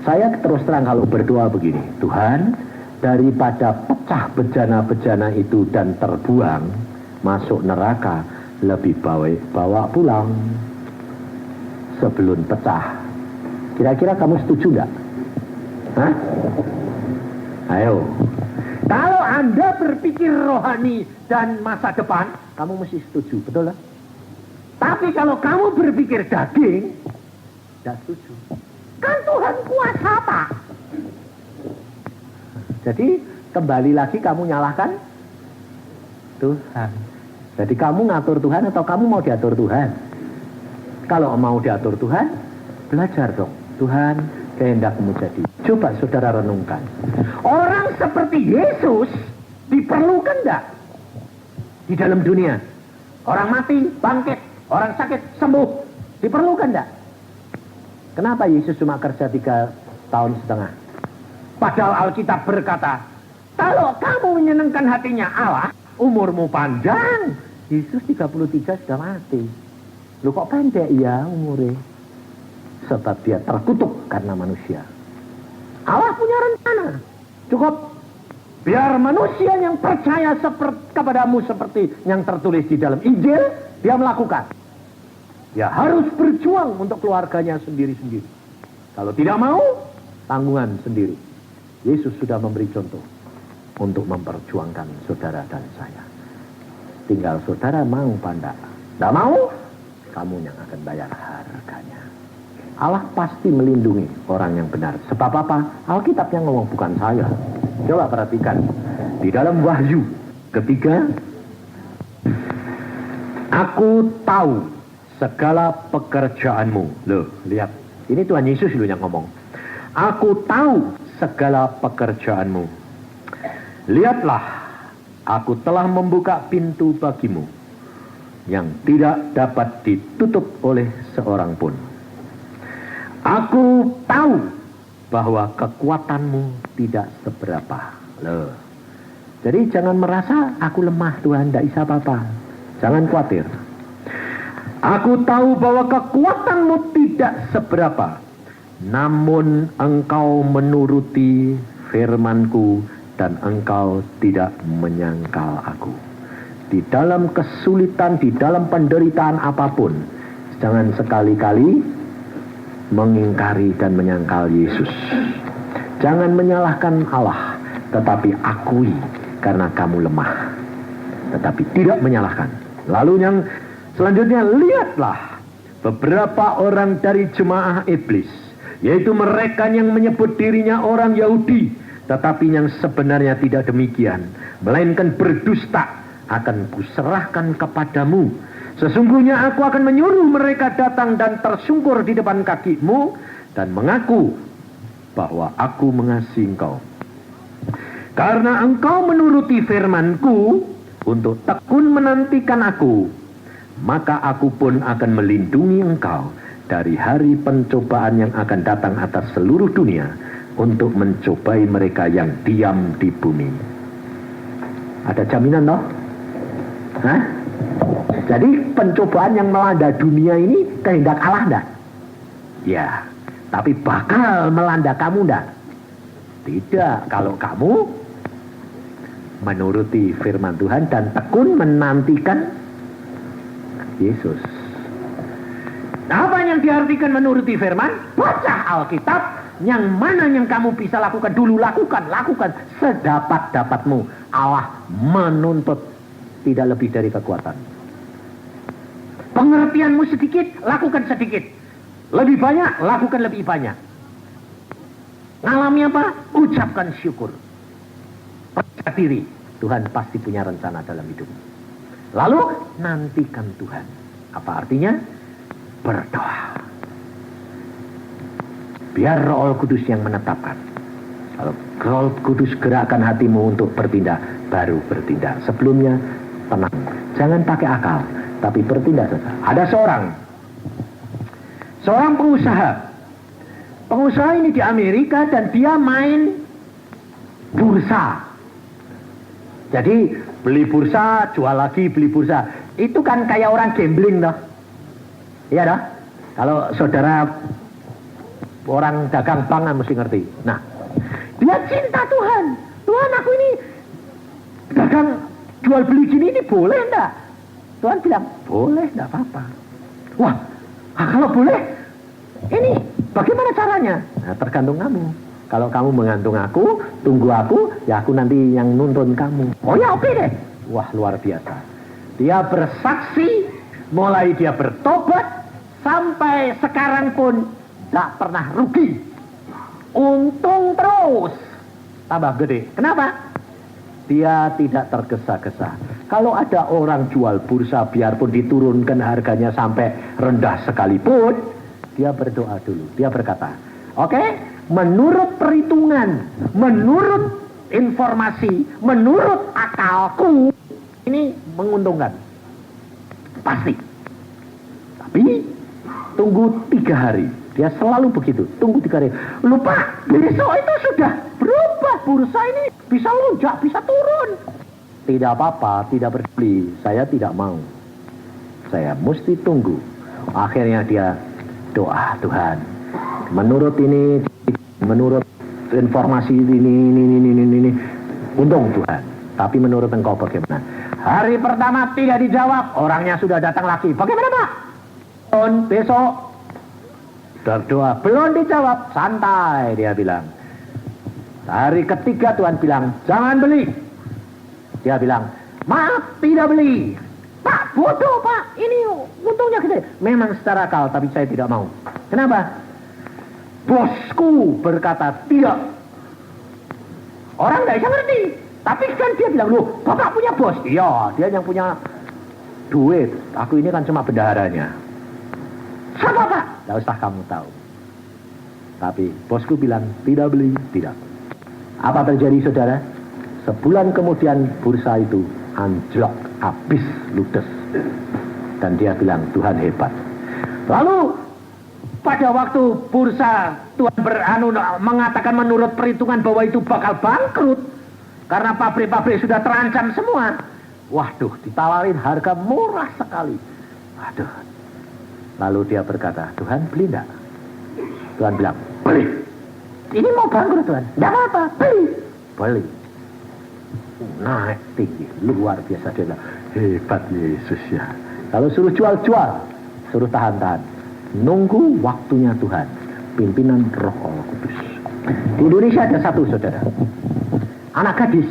Saya terus terang kalau berdoa begini, Tuhan, daripada pecah bejana-bejana itu dan terbuang masuk neraka, lebih baik bawa pulang sebelum pecah. Kira-kira kamu setuju enggak? Hah? Ayo. Kalau Anda berpikir rohani dan masa depan, kamu mesti setuju, betul lah? Tapi kalau kamu berpikir daging, tidak setuju. Kan Tuhan kuasa, Pak. Jadi kembali lagi kamu nyalahkan Tuhan. Jadi kamu ngatur Tuhan atau kamu mau diatur Tuhan? Kalau mau diatur Tuhan, belajar dong. Tuhan, kehendakmu jadi. Coba saudara renungkan. Orang seperti Yesus diperlukan enggak di dalam dunia? Orang mati, bangkit. Orang sakit, sembuh. Diperlukan enggak? Kenapa Yesus cuma kerja 3,5 tahun? Padahal Alkitab berkata, kalau kamu menyenangkan hatinya Allah, umurmu panjang. Yesus 33 sudah mati. Lu kok pendek ya umurnya? Sebab dia terkutuk karena manusia. Allah punya rencana. Cukup biar manusia yang percaya kepadamu seperti yang tertulis di dalam Injil, dia melakukan. Dia harus berjuang untuk keluarganya sendiri-sendiri. Kalau tidak mau, tanggungan sendiri. Yesus sudah memberi contoh untuk memperjuangkan saudara dan saya. Tinggal saudara mau apa? Tidak mau, kamu yang akan bayar harganya. Allah pasti melindungi orang yang benar. Sebab apa? Alkitab yang ngomong, bukan saya. Coba perhatikan. Di dalam Wahyu ketiga, aku tahu segala pekerjaanmu. Loh, lihat. Ini Tuhan Yesus loh yang ngomong. Aku tahu segala pekerjaanmu. Lihatlah, aku telah membuka pintu bagimu yang tidak dapat ditutup oleh seorang pun. Aku tahu bahwa kekuatanmu tidak seberapa. Loh. Jadi jangan merasa aku lemah Tuhan, tidak bisa apa-apa. Jangan khawatir. Aku tahu bahwa kekuatanmu tidak seberapa. Namun engkau menuruti firmanku dan engkau tidak menyangkal aku. Di dalam kesulitan, di dalam penderitaan apapun, jangan sekali-kali mengingkari dan menyangkal Yesus. Jangan menyalahkan Allah, tetapi akui karena kamu lemah, tetapi tidak menyalahkan. Lalu yang selanjutnya, lihatlah beberapa orang dari jemaah iblis, yaitu mereka yang menyebut dirinya orang Yahudi, tetapi yang sebenarnya tidak demikian, melainkan berdusta, akan kuserahkan kepadamu. Sesungguhnya aku akan menyuruh mereka datang dan tersungkur di depan kakimu dan mengaku bahwa aku mengasihi engkau. Karena engkau menuruti firman-Ku untuk tekun menantikan aku, maka aku pun akan melindungi engkau dari hari pencobaan yang akan datang atas seluruh dunia untuk mencobai mereka yang diam di bumi. Ada jaminan toh? Hah? Jadi pencobaan yang melanda dunia ini kehendak Allah enggak? Ya, tapi bakal melanda kamu enggak? Tidak, kalau kamu menuruti firman Tuhan dan tekun menantikan Yesus. Apa yang diartikan menuruti firman? Baca Alkitab, yang mana yang kamu bisa lakukan dulu, lakukan sedapat-dapatmu. Allah menuntut tidak lebih dari kekuatan. Pengertianmu sedikit, lakukan sedikit. Lebih banyak, lakukan lebih banyak. Ngalami apa? Ucapkan syukur. Percaya diri, Tuhan pasti punya rencana dalam hidup. Lalu nantikan Tuhan. Apa artinya? Berdoa. Biar Roh Kudus yang menetapkan. Kalau Roh Kudus gerakkan hatimu untuk bertindak, baru bertindak. Sebelumnya tenang, jangan pakai akal, tapi bertindak saja. Ada seorang pengusaha ini di Amerika, dan dia main bursa. Jadi beli bursa, jual lagi, beli bursa. Itu kan kayak orang gambling toh. Iya toh? Kalau saudara orang dagang bank kan mesti ngerti. Nah, dia cinta Tuhan. Tuhan, aku ini dagang jual beli gini, ini boleh enggak? Tuhan bilang, boleh, enggak apa-apa. Wah, kalau boleh, ini bagaimana caranya? Nah, tergantung kamu. Kalau kamu menggantung aku, tunggu aku, ya aku nanti yang nuntun kamu. Oh ya, oke deh. Wah, luar biasa. Dia bersaksi, mulai dia bertobat, sampai sekarang pun tak pernah rugi. Untung terus. Tambah gede. Kenapa? Dia tidak tergesa-gesa. Kalau ada orang jual bursa, biarpun diturunkan harganya sampai rendah sekalipun, dia berdoa dulu. Dia berkata, oke, menurut perhitungan, menurut informasi, menurut akalku, ini menguntungkan. Pasti. Tapi tunggu 3 hari. Dia selalu begitu. Tunggu 3 hari. Lupa, besok itu sudah berubah. Bursa ini bisa lonjak, bisa turun. Tidak apa-apa, tidak peduli. Saya tidak mau. Saya mesti tunggu. Akhirnya dia doa, Tuhan, menurut ini, menurut informasi ini, untung Tuhan. Tapi menurut engkau bagaimana? Hari pertama tidak dijawab, orangnya sudah datang lagi. Bagaimana Pak? Besok berdoa, belum dijawab, santai, dia bilang. Hari ketiga Tuhan bilang, jangan beli. Dia bilang, maaf, tidak beli. Pak, bodoh Pak, ini untungnya gede. Memang secara akal, tapi saya tidak mau. Kenapa? Bosku berkata tidak. Orang tidak bisa ngerti. Tapi kan dia bilang, loh, Bapak punya bos? Iya, dia yang punya duit. Aku ini kan cuma bendaharanya. Siapa Pak? Tidak usah kamu tahu. Tapi bosku bilang, tidak beli, tidak. Apa terjadi saudara? Sebulan kemudian bursa itu anjlok, habis, ludes. Dan dia bilang, Tuhan hebat. Lalu pada waktu bursa Tuhan mengatakan menurut perhitungan bahwa itu bakal bangkrut. Karena pabrik-pabrik sudah terancam semua. Waduh, ditawarin harga murah sekali. Waduh. Lalu dia berkata, Tuhan beli enggak? Tuhan bilang, beli. Ini mau bangkrut Tuhan. Enggak apa-apa, beli. Beli. Naik tinggi, luar biasa. Dia bilang, hebat Yesus ya. Kalau suruh jual-jual, suruh tahan-tahan. Nunggu waktunya Tuhan. Pimpinan Roh Kudus. Di Indonesia ada satu saudara. Anak gadis.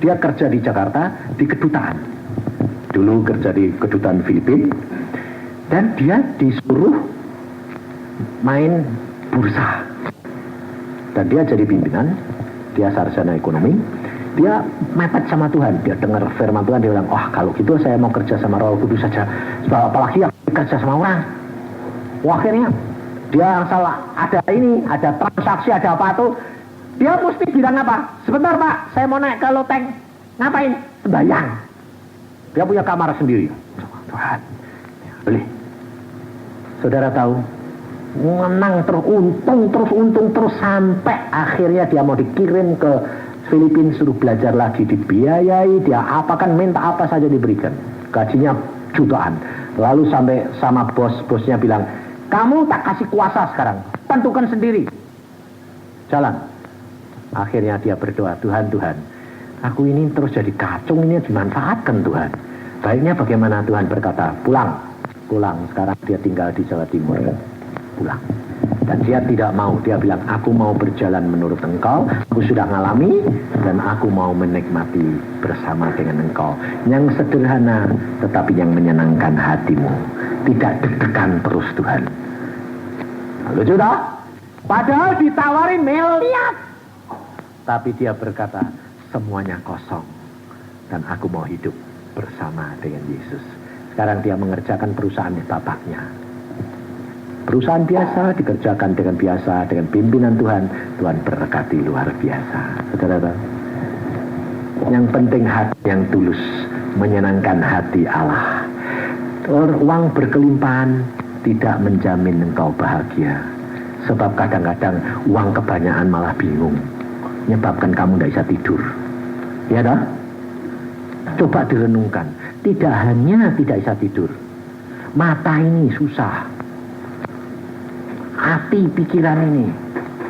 Dia kerja di Jakarta, di kedutaan. Dulu kerja di kedutaan Filipina. Dan dia disuruh main bursa. Dan dia jadi pimpinan. Dia sarjana ekonomi. Dia mepet sama Tuhan. Dia dengar firman Tuhan. Dia bilang, oh kalau gitu saya mau kerja sama Roh Kudus saja. Apalagi yang kerja sama orang. Wah, akhirnya dia asal ada ini, ada transaksi, ada apa tuh, dia mesti bilang apa? Sebentar Pak, saya mau naik ke loteng. Ngapain? Sembahyang. Dia punya kamar sendiri. Tuhan, boleh. Saudara tahu, menang terus untung terus sampai akhirnya dia mau dikirim ke Filipina, suruh belajar lagi, dibiayai, dia apakan, minta apa saja diberikan. Gajinya jutaan. Lalu sampai sama bosnya bilang, kamu tak kasih kuasa sekarang, tentukan sendiri jalan. Akhirnya dia berdoa, Tuhan, aku ini terus jadi kacung, ini dimanfaatkan Tuhan. Baiknya bagaimana? Tuhan berkata, pulang. Sekarang dia tinggal di Jawa Timur. Pulang. Dan dia tidak mau, dia bilang, aku mau berjalan menurut Engkau, aku sudah ngalami, dan aku mau menikmati bersama dengan Engkau. Yang sederhana, tetapi yang menyenangkan hatimu. Tidak deg-degan terus Tuhan. Lalu sudah, padahal ditawarin miliar. Tapi dia berkata, semuanya kosong. Dan aku mau hidup bersama dengan Yesus. Sekarang dia mengerjakan perusahaan bapaknya. Perusahaan biasa dikerjakan dengan biasa, dengan pimpinan Tuhan. Tuhan berkati luar biasa. Saudara, yang penting hati yang tulus, menyenangkan hati Allah. Uang berkelimpahan tidak menjamin engkau bahagia. Sebab kadang-kadang uang kebanyakan malah bingung, menyebabkan kamu tidak bisa tidur. Ya dah? Coba direnungkan. Tidak hanya tidak bisa tidur, mata ini susah, hati, pikiran ini,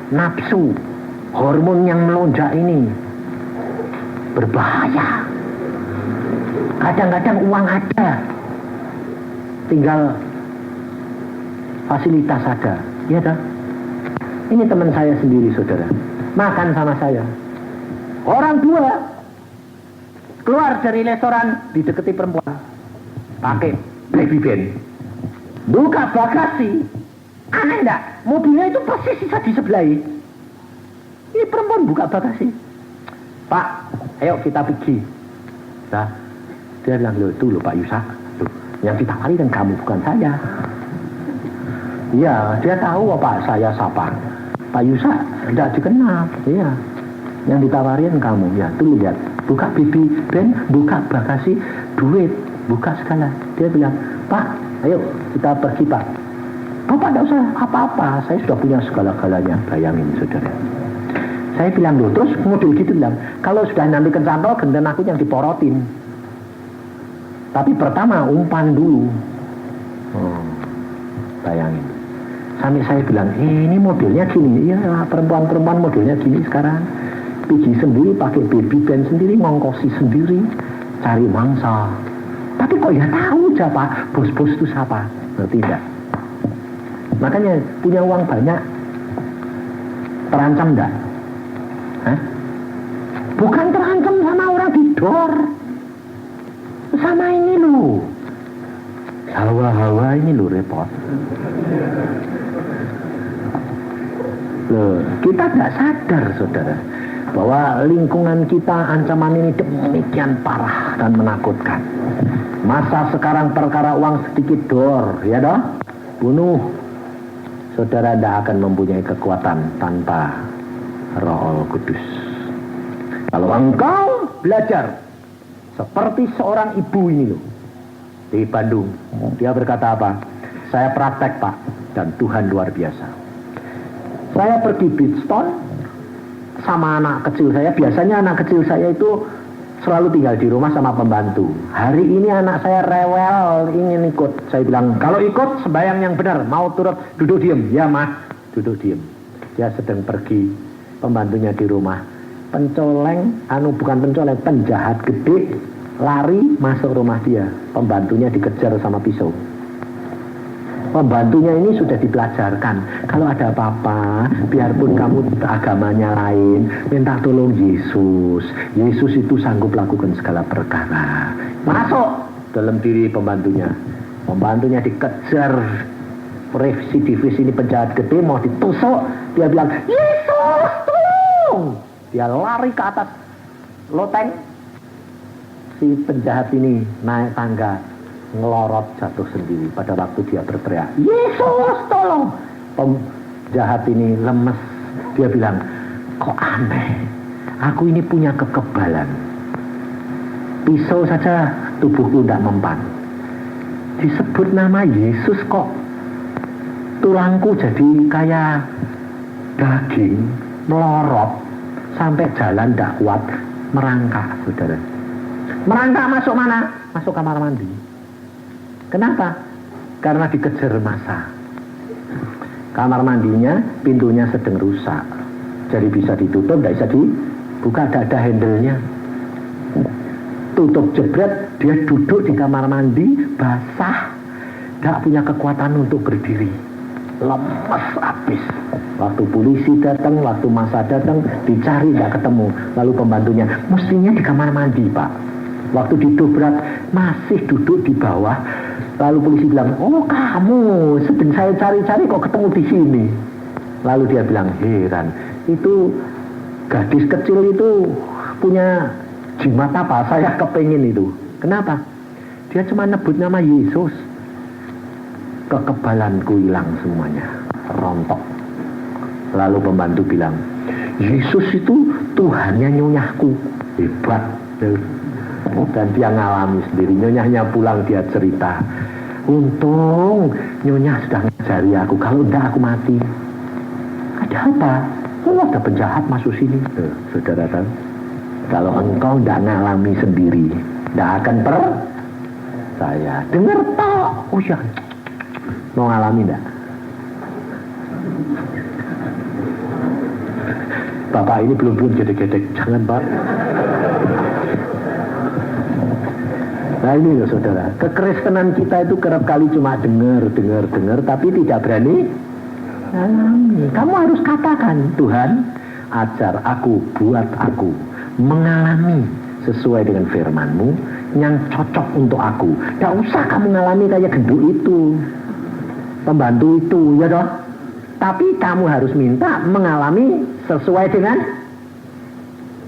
nafsu, hormon yang melonjak ini berbahaya. Kadang-kadang uang ada, tinggal fasilitas ada. Ya dah? Ini teman saya sendiri, saudara, makan sama saya. Orang tua keluar dari restoran, dideketi perempuan pakai baby band, buka bagasi. Aneh enggak? Mobilnya itu persis bisa di sebelah. Ini perempuan buka bagasi. Pak, ayo kita pergi. Nah, dia bilang, loh itu loh Pak Yusak, loh, yang ditawari kan kamu, bukan saya. Iya, dia tahu Pak saya siapa. Pak Yusak tidak dikenal. Iya, yang ditawarin kamu. Ya, tuh lihat, buka baby band, buka bagasi, duit, buka segala. Dia bilang, Pak, ayo kita pergi Pak. Bapak tidak usah apa-apa, saya sudah punya segala-galanya. Bayangin saudara. Saya bilang, loh, terus model gitu bilang, kalau sudah nanti kecantol, genten aku yang diporotin. Tapi pertama umpan dulu. Bayangin. Sampai saya bilang, ini modelnya gini. Iya, perempuan-perempuan modelnya gini sekarang. Pergi sendiri, pakai baby band sendiri, ngongkosi sendiri, cari mangsa. Tapi kok ya tahu siapa bos-bos itu siapa? Tidak. Makanya punya uang banyak, terancam enggak? Hah? Bukan terancam sama orang didor, sama ini loh, hawa-hawa ini loh repot. Loh, kita tidak sadar saudara, bahwa lingkungan kita ancaman ini demikian parah dan menakutkan. Masa sekarang perkara uang sedikit dor, ya doh, bunuh. Saudara tidak akan mempunyai kekuatan tanpa Roh Kudus. Kalau engkau belajar seperti seorang ibu ini loh, di Bandung, dia berkata apa? Saya praktek Pak, dan Tuhan luar biasa. Saya pergi Bridgestone sama anak kecil saya. Biasanya anak kecil saya itu selalu tinggal di rumah sama pembantu. Hari ini anak saya rewel, ingin ikut. Saya bilang, kalau ikut sembahyang yang benar, mau turut, duduk diem. Ya Mas, duduk diem. Dia sedang pergi, pembantunya di rumah. Pencoleng, bukan pencoleng, penjahat gede, lari masuk rumah dia. Pembantunya dikejar sama pisau. Pembantunya ini sudah dipelajarkan, kalau ada apa-apa, biarpun kamu agamanya lain, minta tolong Yesus. Yesus itu sanggup lakukan segala perkara. Masuk dalam diri pembantunya. Pembantunya dikejar, residivis ini penjahat gede, mau ditusuk. Dia bilang, Yesus tolong. Dia lari ke atas loteng. Si penjahat ini naik tangga, ngelorot jatuh sendiri. Pada waktu dia berteriak, Yesus tolong, Penjahat ini lemes. Dia bilang, kok aneh, aku ini punya kekebalan. Pisau saja tubuhku tidak mempan. Disebut nama Yesus kok tulangku jadi kayak daging, melorot, sampai jalan tidak kuat, merangkak, saudara. Merangkak masuk mana? Masuk kamar mandi. Kenapa? Karena dikejar massa. Kamar mandinya, pintunya sedang rusak, jadi bisa ditutup, tidak bisa dibuka, tidak ada handle-nya. Tutup jebret, dia duduk di kamar mandi, basah, tidak punya kekuatan untuk berdiri, lemes habis. Waktu polisi datang, waktu massa datang, dicari tidak ketemu. Lalu pembantunya, mestinya di kamar mandi, Pak. Waktu didobrak, masih duduk di bawah. Lalu polisi bilang, oh kamu, sedang saya cari-cari kok ketemu di sini. Lalu dia bilang, heran, itu gadis kecil itu punya jimat apa? Saya kepengen itu. Kenapa? Dia cuma nebut nama Yesus. Kekebalanku hilang semuanya, rontok. Lalu pembantu bilang, Yesus itu Tuhannya nyonyahku. Hebat. Dan dia ngalami sendiri. Nyonyahnya pulang, dia cerita, untung nyonya sudah ngajari aku, kalau enggak aku mati. Ada apa? Oh, ada penjahat masuk sini. Saudara tahu, kalau engkau enggak ngalami sendiri, enggak akan percaya. Dengar tak? Oh ya, mau ngalami enggak? Bapak ini belum gedek-gedek, jangan Pak. Nah ini loh saudara, kekristenan kita itu kerap kali cuma dengar, tapi tidak berani alami. Kamu harus katakan, Tuhan ajar aku, buat aku mengalami sesuai dengan firman-Mu yang cocok untuk aku. Tidak usah kamu ngalami kayak genduk itu, pembantu itu, ya toh. Tapi kamu harus minta mengalami sesuai dengan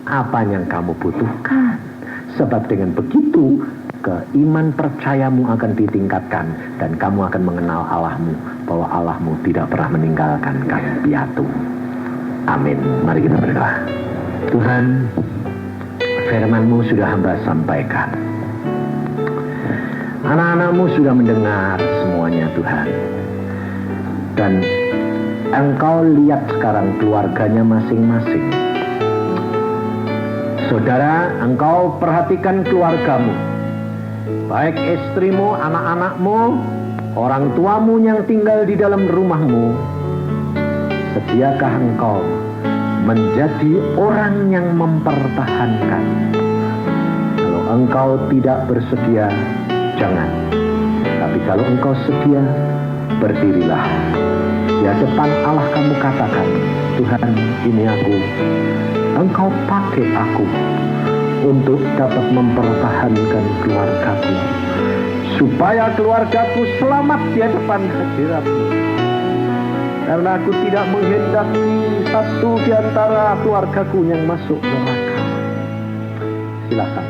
apa yang kamu butuhkan. Sebab dengan begitu keiman percayamu akan ditingkatkan dan kamu akan mengenal Allahmu, bahwa Allahmu tidak pernah meninggalkan kamu piatu. Amin. Mari kita berdoa. Tuhan, firman-Mu sudah hamba sampaikan. Anak-anak-Mu sudah mendengar semuanya Tuhan. Dan Engkau lihat sekarang keluarganya masing-masing. Saudara, Engkau perhatikan keluargamu, baik istrimu, anak-anakmu, orang tuamu yang tinggal di dalam rumahmu. Sediakah engkau menjadi orang yang mempertahankan? Kalau engkau tidak bersedia, jangan. Tapi kalau engkau sedia, berdirilah. Di hadapan Allah kamu katakan, Tuhan, ini aku. Engkau pakai aku untuk dapat mempertahankan keluargaku, supaya keluargaku selamat di hadapan hadirat-Mu. Karena aku tidak menghendaki satu di antara keluargaku yang masuk neraka. Silakan.